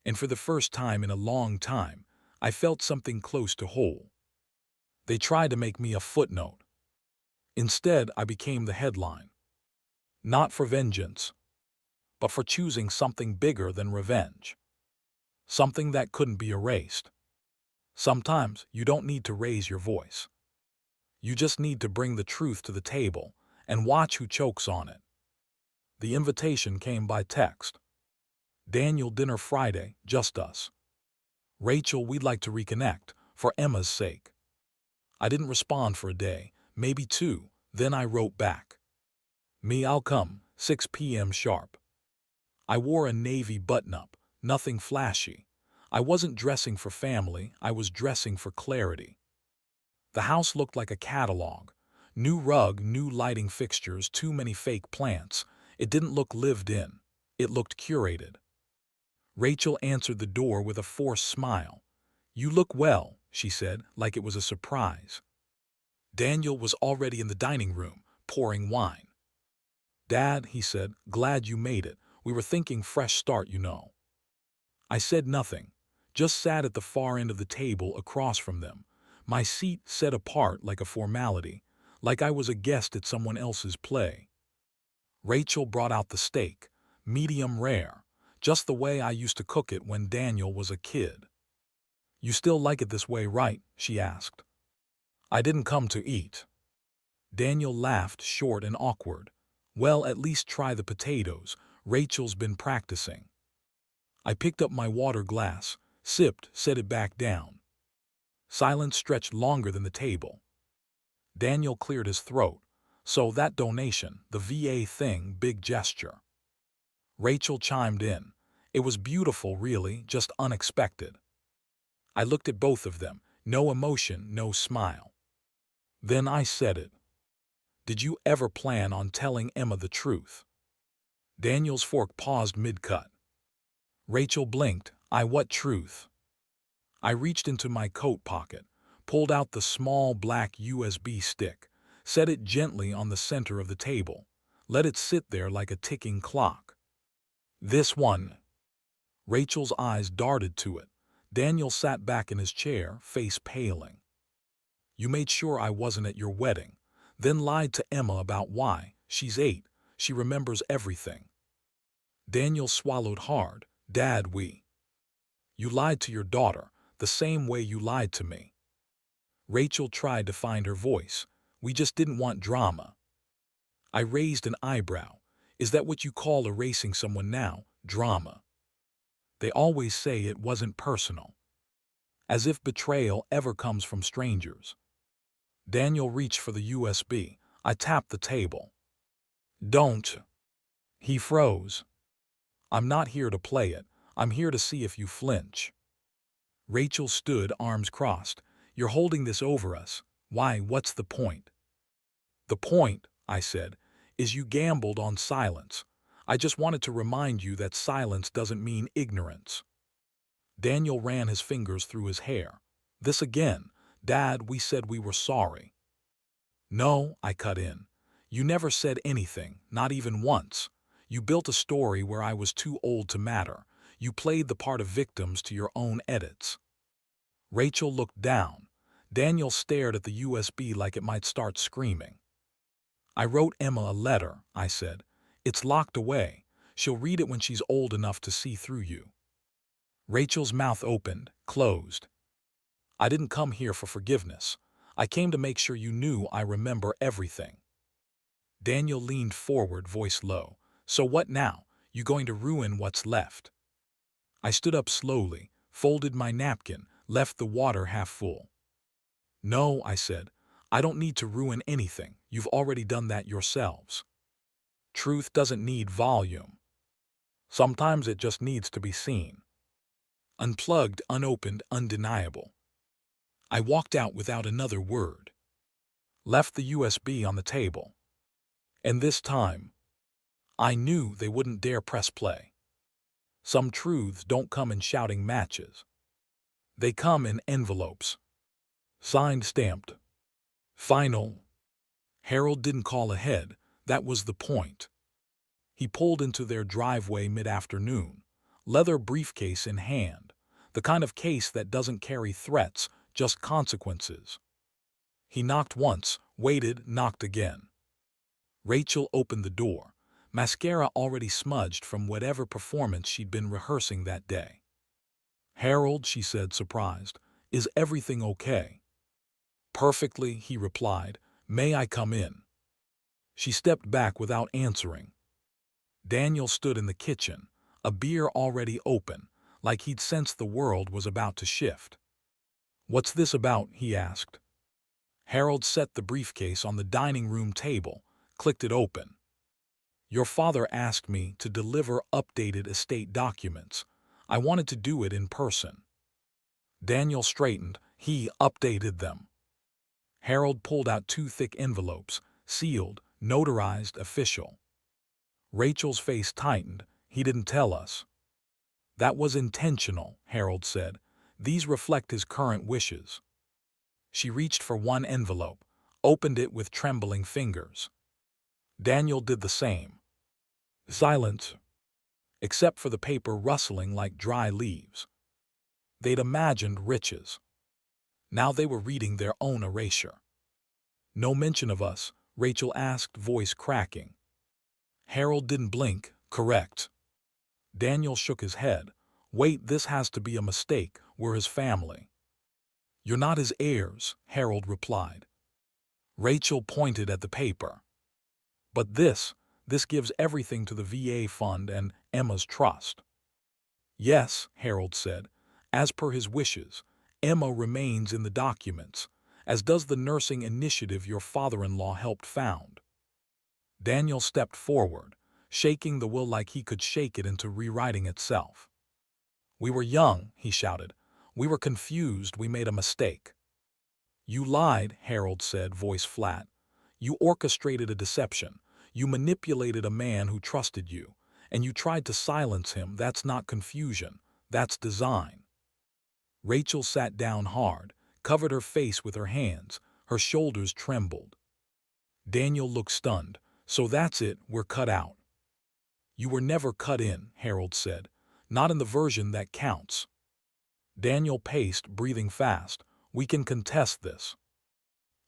And for the first time in a long time, I felt something close to whole. They tried to make me a footnote. Instead, I became the headline. Not for vengeance, but for choosing something bigger than revenge. Something that couldn't be erased. Sometimes you don't need to raise your voice. You just need to bring the truth to the table and watch who chokes on it. The invitation came by text. Daniel, dinner Friday, just us. Rachel, we'd like to reconnect, for Emma's sake. I didn't respond for a day, maybe 2, then I wrote back. Me, I'll come, 6 p.m. sharp. I wore a navy button-up, nothing flashy. I wasn't dressing for family, I was dressing for clarity. The house looked like a catalog. New rug, new lighting fixtures, too many fake plants. It didn't look lived in. It looked curated. Rachel answered the door with a forced smile. You look well, she said, like it was a surprise. Daniel was already in the dining room, pouring wine. Dad, he said, glad you made it. We were thinking fresh start, you know. I said nothing, just sat at the far end of the table across from them, my seat set apart like a formality, like I was a guest at someone else's play. Rachel brought out the steak, medium rare, just the way I used to cook it when Daniel was a kid. You still like it this way, right? She asked. I didn't come to eat. Daniel laughed, short and awkward. Well, at least try the potatoes. Rachel's been practicing. I picked up my water glass, sipped, set it back down. Silence stretched longer than the table. Daniel cleared his throat. So that donation, the VA thing, big gesture. Rachel chimed in. It was beautiful, really, just unexpected. I looked at both of them, no emotion, no smile. Then I said it. Did you ever plan on telling Emma the truth? Daniel's fork paused mid-cut. Rachel blinked. What truth? I reached into my coat pocket, pulled out the small black USB stick, set it gently on the center of the table, let it sit there like a ticking clock. This one. Rachel's eyes darted to it. Daniel sat back in his chair, face paling. You made sure I wasn't at your wedding, then lied to Emma about why. She's 8. She remembers everything. Daniel swallowed hard. Dad, You lied to your daughter, the same way you lied to me. Rachel tried to find her voice. We just didn't want drama. I raised an eyebrow. Is that what you call erasing someone now? Drama. They always say it wasn't personal. As if betrayal ever comes from strangers. Daniel reached for the USB. I tapped the table. Don't. He froze. I'm not here to play it. I'm here to see if you flinch. Rachel stood, arms crossed. You're holding this over us. Why, what's the point? The point, I said, is you gambled on silence. I just wanted to remind you that silence doesn't mean ignorance. Daniel ran his fingers through his hair. This again. Dad, we said we were sorry. No, I cut in. You never said anything, not even once. You built a story where I was too old to matter. You played the part of victims to your own edits. Rachel looked down. Daniel stared at the USB like it might start screaming. I wrote Emma a letter, I said. It's locked away. She'll read it when she's old enough to see through you. Rachel's mouth opened, closed. I didn't come here for forgiveness. I came to make sure you knew I remember everything. Daniel leaned forward, voice low. So what now? You going to ruin what's left? I stood up slowly, folded my napkin, left the water half full. No, I said. I don't need to ruin anything. You've already done that yourselves. Truth doesn't need volume. Sometimes it just needs to be seen. Unplugged, unopened, undeniable. I walked out without another word. Left the USB on the table. And this time, I knew they wouldn't dare press play. Some truths don't come in shouting matches. They come in envelopes. Signed, stamped. Final. Harold didn't call ahead. That was the point. He pulled into their driveway mid-afternoon, leather briefcase in hand, the kind of case that doesn't carry threats, just consequences. He knocked once, waited, knocked again. Rachel opened the door, mascara already smudged from whatever performance she'd been rehearsing that day. Harold, she said, surprised, is everything okay? Perfectly, he replied. May I come in? She stepped back without answering. Daniel stood in the kitchen, a beer already open, like he'd sensed the world was about to shift. What's this about? He asked. Harold set the briefcase on the dining room table, clicked it open. Your father asked me to deliver updated estate documents. I wanted to do it in person. Daniel straightened. He updated them. Harold pulled out 2 thick envelopes, sealed, notarized, official. Rachel's face tightened. He didn't tell us. That was intentional, Harold said. These reflect his current wishes. She reached for one envelope, opened it with trembling fingers. Daniel did the same. Silence. Except for the paper rustling like dry leaves. They'd imagined riches. Now they were reading their own erasure. No mention of us, Rachel asked, voice cracking. Harold didn't blink. Correct. Daniel shook his head. Wait, this has to be a mistake. We're his family. You're not his heirs, Harold replied. Rachel pointed at the paper. But this gives everything to the VA fund and Emma's trust. Yes, Harold said. As per his wishes, Emma remains in the documents, as does the nursing initiative your father-in-law helped found. Daniel stepped forward, shaking the will like he could shake it into rewriting itself. We were young, he shouted. We were confused. We made a mistake. You lied, Harold said, voice flat. You orchestrated a deception. You manipulated a man who trusted you, and you tried to silence him. That's not confusion. That's design. Rachel sat down hard, covered her face with her hands. Her shoulders trembled. Daniel looked stunned. So that's it, we're cut out. You were never cut in, Harold said. Not in the version that counts. Daniel paced, breathing fast. We can contest this.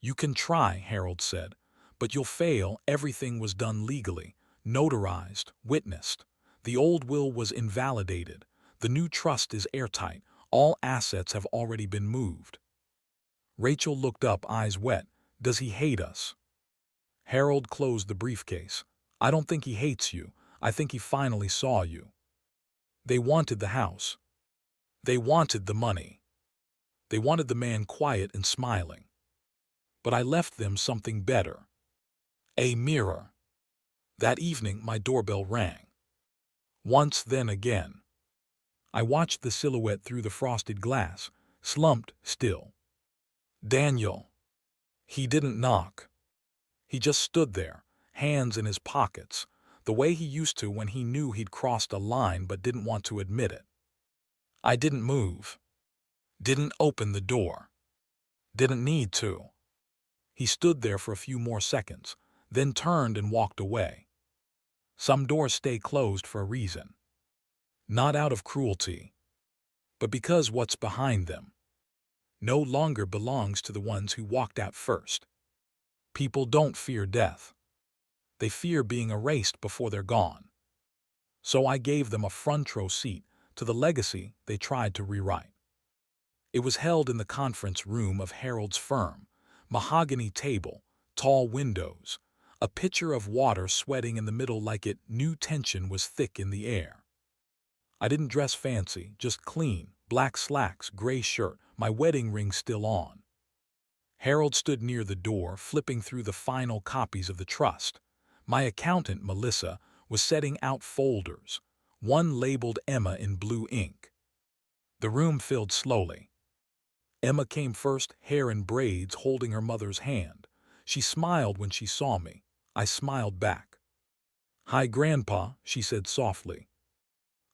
You can try, Harold said, but you'll fail. Everything was done legally, notarized, witnessed. The old will was invalidated. The new trust is airtight. All assets have already been moved. Rachel looked up, eyes wet. Does he hate us? Harold closed the briefcase. I don't think he hates you. I think he finally saw you. They wanted the house. They wanted the money. They wanted the man quiet and smiling. But I left them something better. A mirror. That evening, my doorbell rang. Once, then again. I watched the silhouette through the frosted glass, slumped still. Daniel. He didn't knock. He just stood there, hands in his pockets, the way he used to when he knew he'd crossed a line but didn't want to admit it. I didn't move. Didn't open the door. Didn't need to. He stood there for a few more seconds, then turned and walked away. Some doors stay closed for a reason. Not out of cruelty, but because what's behind them no longer belongs to the ones who walked out first. People don't fear death. They fear being erased before they're gone. So I gave them a front row seat to the legacy they tried to rewrite. It was held in the conference room of Harold's firm, mahogany table, tall windows, a pitcher of water sweating in the middle like it knew tension was thick in the air. I didn't dress fancy, just clean, black slacks, gray shirt, my wedding ring still on. Harold stood near the door, flipping through the final copies of the trust. My accountant, Melissa, was setting out folders, one labeled Emma in blue ink. The room filled slowly. Emma came first, hair in braids, holding her mother's hand. She smiled when she saw me. I smiled back. "Hi, Grandpa," she said softly.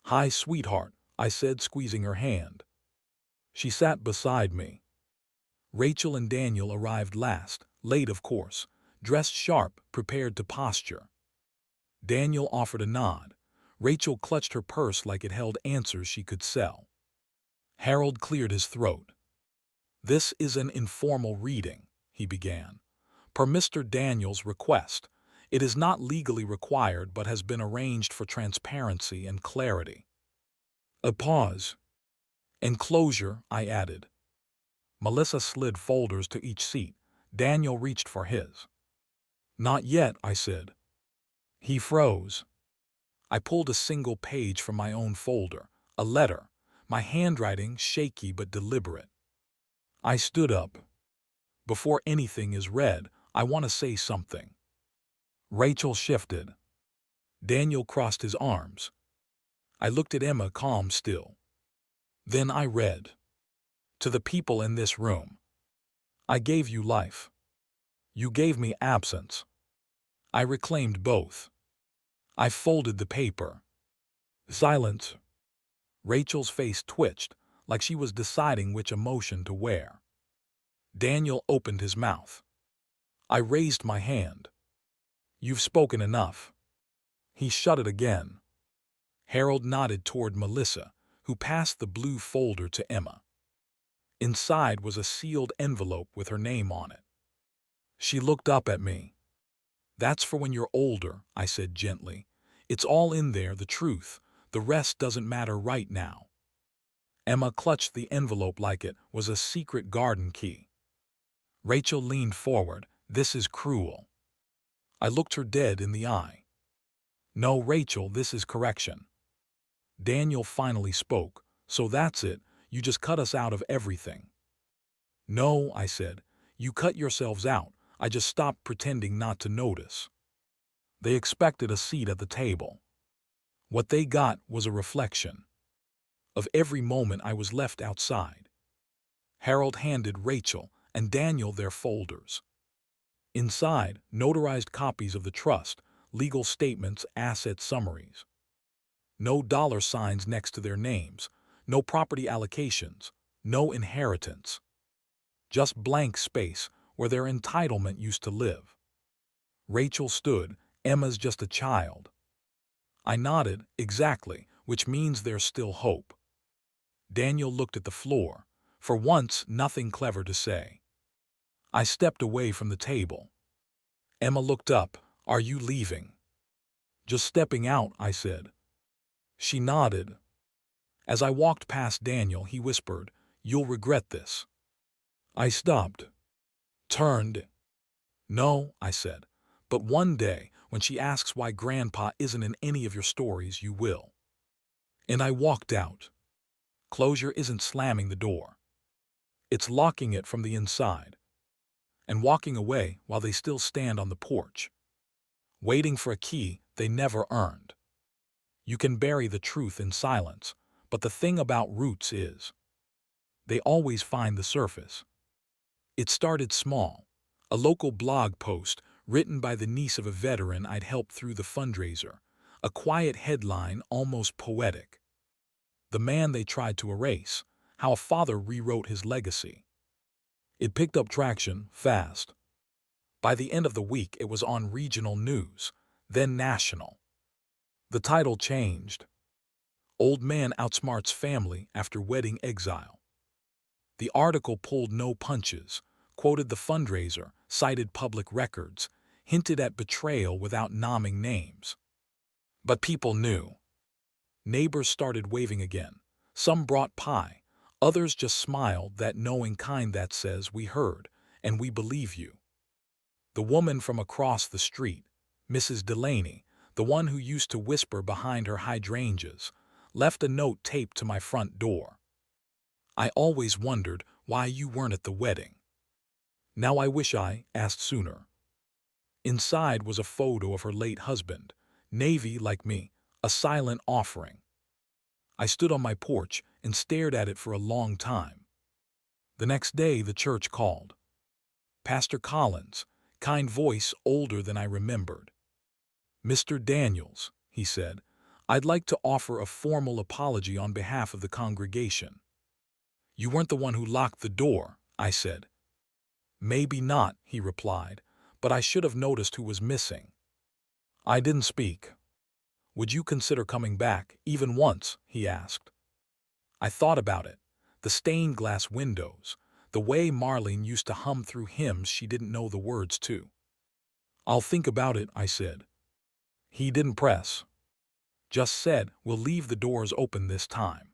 "Hi, sweetheart," I said, squeezing her hand. She sat beside me. Rachel and Daniel arrived last, late of course, dressed sharp, prepared to posture. Daniel offered a nod. Rachel clutched her purse like it held answers she could sell. Harold cleared his throat. "This is an informal reading," he began. "Per Mr. Daniel's request. It is not legally required but has been arranged for transparency and clarity." A pause. "Enclosure," I added. Melissa slid folders to each seat. Daniel reached for his. "Not yet," I said. He froze. I pulled a single page from my own folder, a letter, my handwriting shaky but deliberate. I stood up. "Before anything is read, I want to say something." Rachel shifted. Daniel crossed his arms. I looked at Emma, calm still. Then I read. "To the people in this room. I gave you life. You gave me absence. I reclaimed both." I folded the paper. Silence. Rachel's face twitched, like she was deciding which emotion to wear. Daniel opened his mouth. I raised my hand. "You've spoken enough." He shut it again. Harold nodded toward Melissa, who passed the blue folder to Emma. Inside was a sealed envelope with her name on it. She looked up at me. "That's for when you're older," I said gently. "It's all in there, the truth. The rest doesn't matter right now." Emma clutched the envelope like it was a secret garden key. Rachel leaned forward. "This is cruel." I looked her dead in the eye. "No, Rachel, this is correction." Daniel finally spoke. "So that's it, you just cut us out of everything." "No," I said. "You cut yourselves out. I just stopped pretending not to notice." They expected a seat at the table. What they got was a reflection of every moment I was left outside. Harold handed Rachel and Daniel their folders. Inside, notarized copies of the trust, legal statements, asset summaries. No dollar signs next to their names, no property allocations, no inheritance. Just blank space where their entitlement used to live. Rachel stood. "Emma's just a child." I nodded. "Exactly, which means there's still hope." Daniel looked at the floor. For once, nothing clever to say. I stepped away from the table. Emma looked up. "Are you leaving?" "Just stepping out," I said. She nodded. As I walked past Daniel, he whispered, "You'll regret this." I stopped. Turned. "No," I said, But one day, when she asks why Grandpa isn't in any of your stories, you will. And I walked out. Closure isn't slamming the door. It's locking it from the inside and walking away while they still stand on the porch, waiting for a key they never earned. You can bury the truth in silence, but the thing about roots is, they always find the surface. It started small, a local blog post written by the niece of a veteran I'd helped through the fundraiser, a quiet headline almost poetic. The man they tried to erase, how a father rewrote his legacy. It picked up traction fast. By the end of the week, it was on regional news, then national. The title changed. Old Man Outsmarts Family After Wedding Exile. The article pulled no punches, quoted the fundraiser, cited public records, hinted at betrayal without naming names. But people knew. Neighbors started waving again. Some brought pie. Others just smiled, that knowing kind that says, "We heard, and we believe you." The woman from across the street, Mrs. Delaney, the one who used to whisper behind her hydrangeas, left a note taped to my front door. "I always wondered why you weren't at the wedding. Now I wish I asked sooner." Inside was a photo of her late husband, Navy like me, a silent offering. I stood on my porch and stared at it for a long time. The next day the church called. Pastor Collins, kind voice older than I remembered. "Mr. Daniels," he said, "I'd like to offer a formal apology on behalf of the congregation." "You weren't the one who locked the door," I said. "Maybe not," he replied, "but I should have noticed who was missing." I didn't speak. "Would you consider coming back, even once?" he asked. I thought about it. The stained glass windows, the way Marlene used to hum through hymns she didn't know the words to. "I'll think about it," I said. He didn't press. Just said, "We'll leave the doors open this time."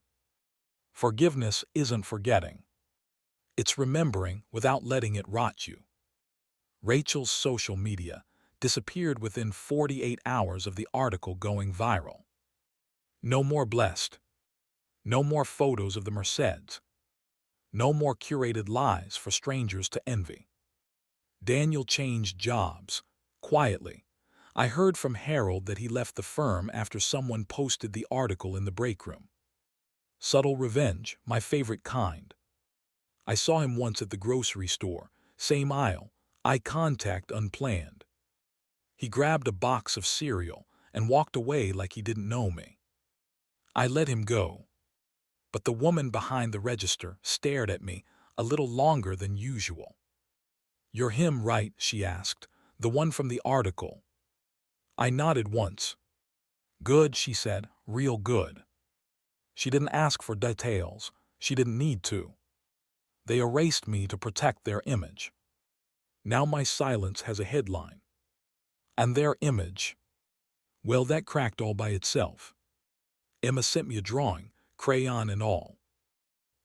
Forgiveness isn't forgetting. It's remembering without letting it rot you. Rachel's social media disappeared within 48 hours of the article going viral. No more blessed. No more photos of the Merceds. No more curated lies for strangers to envy. Daniel changed jobs, quietly. I heard from Harold that he left the firm after someone posted the article in the break room. Subtle revenge, my favorite kind. I saw him once at the grocery store, same aisle, eye contact unplanned. He grabbed a box of cereal and walked away like he didn't know me. I let him go. But the woman behind the register stared at me a little longer than usual. "You're him, right?" she asked. "The one from the article." I nodded once. "Good," she said, "real good." She didn't ask for details. She didn't need to. They erased me to protect their image. Now my silence has a headline. And their image, well, that cracked all by itself. Emma sent me a drawing, crayon and all.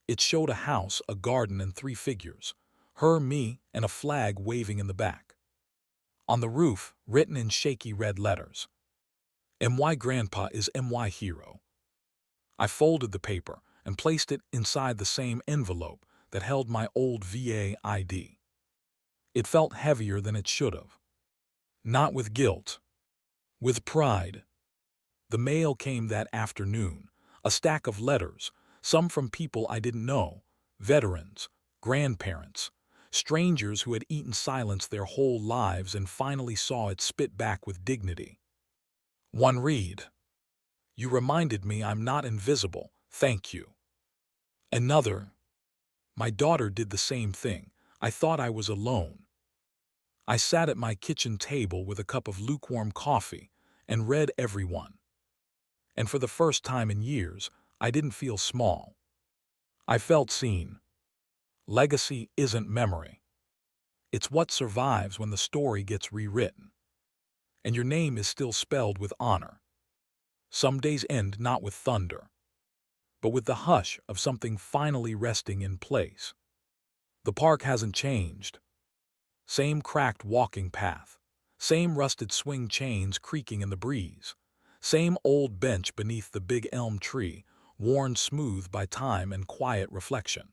It showed a house, a garden, and 3 figures, her, me, and a flag waving in the back. On the roof, written in shaky red letters, "MY Grandpa is MY Hero." I folded the paper and placed it inside the same envelope that held my old VA ID. It felt heavier than it should have. Not with guilt, with pride. The mail came that afternoon, a stack of letters, some from people I didn't know, veterans, grandparents, strangers who had eaten silence their whole lives and finally saw it spit back with dignity. One read, "You reminded me I'm not invisible, thank you." Another, "My daughter did the same thing. I thought I was alone." I sat at my kitchen table with a cup of lukewarm coffee and read every one. And for the first time in years, I didn't feel small. I felt seen. Legacy isn't memory. It's what survives when the story gets rewritten. And your name is still spelled with honor. Some days end not with thunder, but with the hush of something finally resting in place. The park hasn't changed. Same cracked walking path, Same rusted swing chains creaking in the breeze. Same old bench beneath the big elm tree, worn smooth by time and quiet reflection.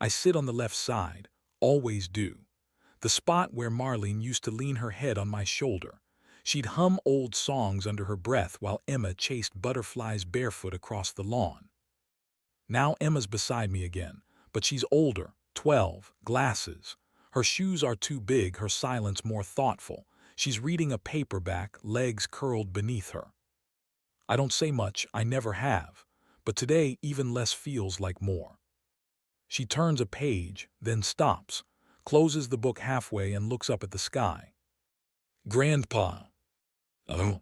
I sit on the left side, always do. The spot where Marlene used to lean her head on my shoulder. She'd hum old songs under her breath while Emma chased butterflies barefoot across the lawn. Now Emma's beside me again, but she's older, 12, glasses. Her shoes are too big, her silence more thoughtful. She's reading a paperback, legs curled beneath her. I don't say much, I never have, but today even less feels like more. She turns a page, then stops, closes the book halfway and looks up at the sky. Grandpa. Oh.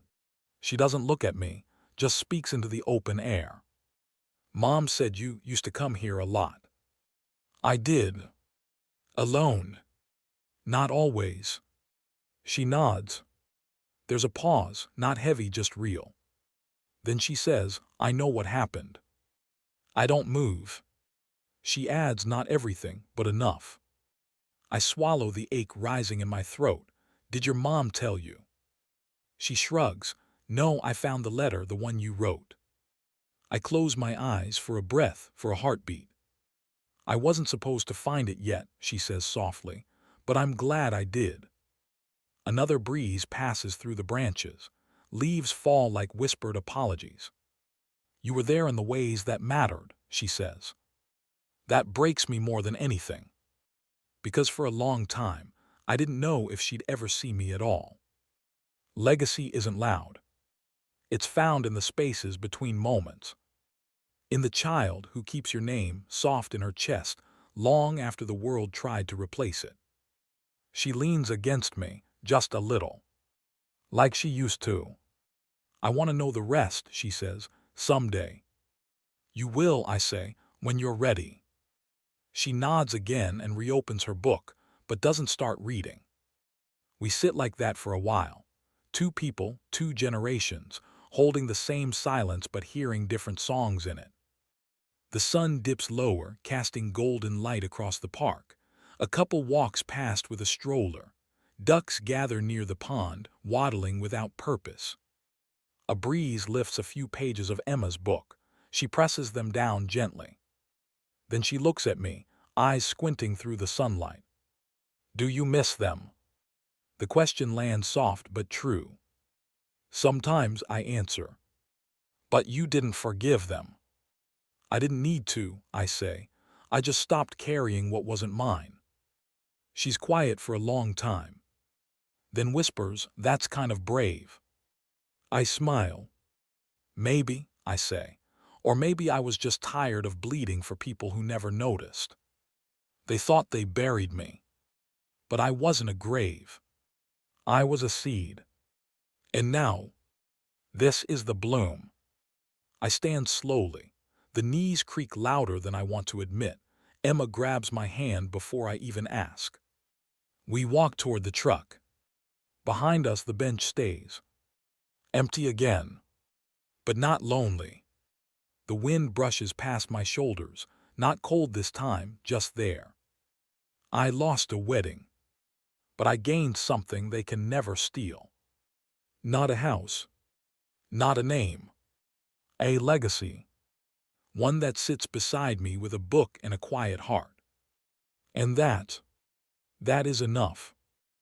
She doesn't look at me, just speaks into the open air. Mom said you used to come here a lot. I did. Alone. Not always. She nods. There's a pause, not heavy, just real. Then she says, I know what happened. I don't move. She adds, not everything, but enough. I swallow the ache rising in my throat. Did your mom tell you? She shrugs. No, I found the letter, the one you wrote. I close my eyes for a breath, for a heartbeat. I wasn't supposed to find it yet, she says softly, but I'm glad I did. Another breeze passes through the branches. Leaves fall like whispered apologies. You were there in the ways that mattered, she says. That breaks me more than anything. Because for a long time, I didn't know if she'd ever see me at all. Legacy isn't loud. It's found in the spaces between moments. In the child who keeps your name soft in her chest long after the world tried to replace it. She leans against me, just a little. Like she used to. I want to know the rest, she says, someday. You will, I say, when you're ready. She nods again and reopens her book, but doesn't start reading. We sit like that for a while. Two people, two generations, holding the same silence but hearing different songs in it. The sun dips lower, casting golden light across the park. A couple walks past with a stroller. Ducks gather near the pond, waddling without purpose. A breeze lifts a few pages of Emma's book. She presses them down gently. Then she looks at me, eyes squinting through the sunlight. Do you miss them? The question lands soft but true. Sometimes, I answer. But you didn't forgive them. I didn't need to, I say. I just stopped carrying what wasn't mine. She's quiet for a long time. Then whispers, that's kind of brave. I smile. Maybe, I say. Or maybe I was just tired of bleeding for people who never noticed. They thought they buried me. But I wasn't a grave. I was a seed. And now, this is the bloom. I stand slowly. The knees creak louder than I want to admit. Emma grabs my hand before I even ask. We walk toward the truck. Behind us, the bench stays. Empty again. But not lonely. The wind brushes past my shoulders, not cold this time, just there. I lost a wedding. But I gained something they can never steal. Not a house. Not a name. A legacy. One that sits beside me with a book and a quiet heart. And that is enough.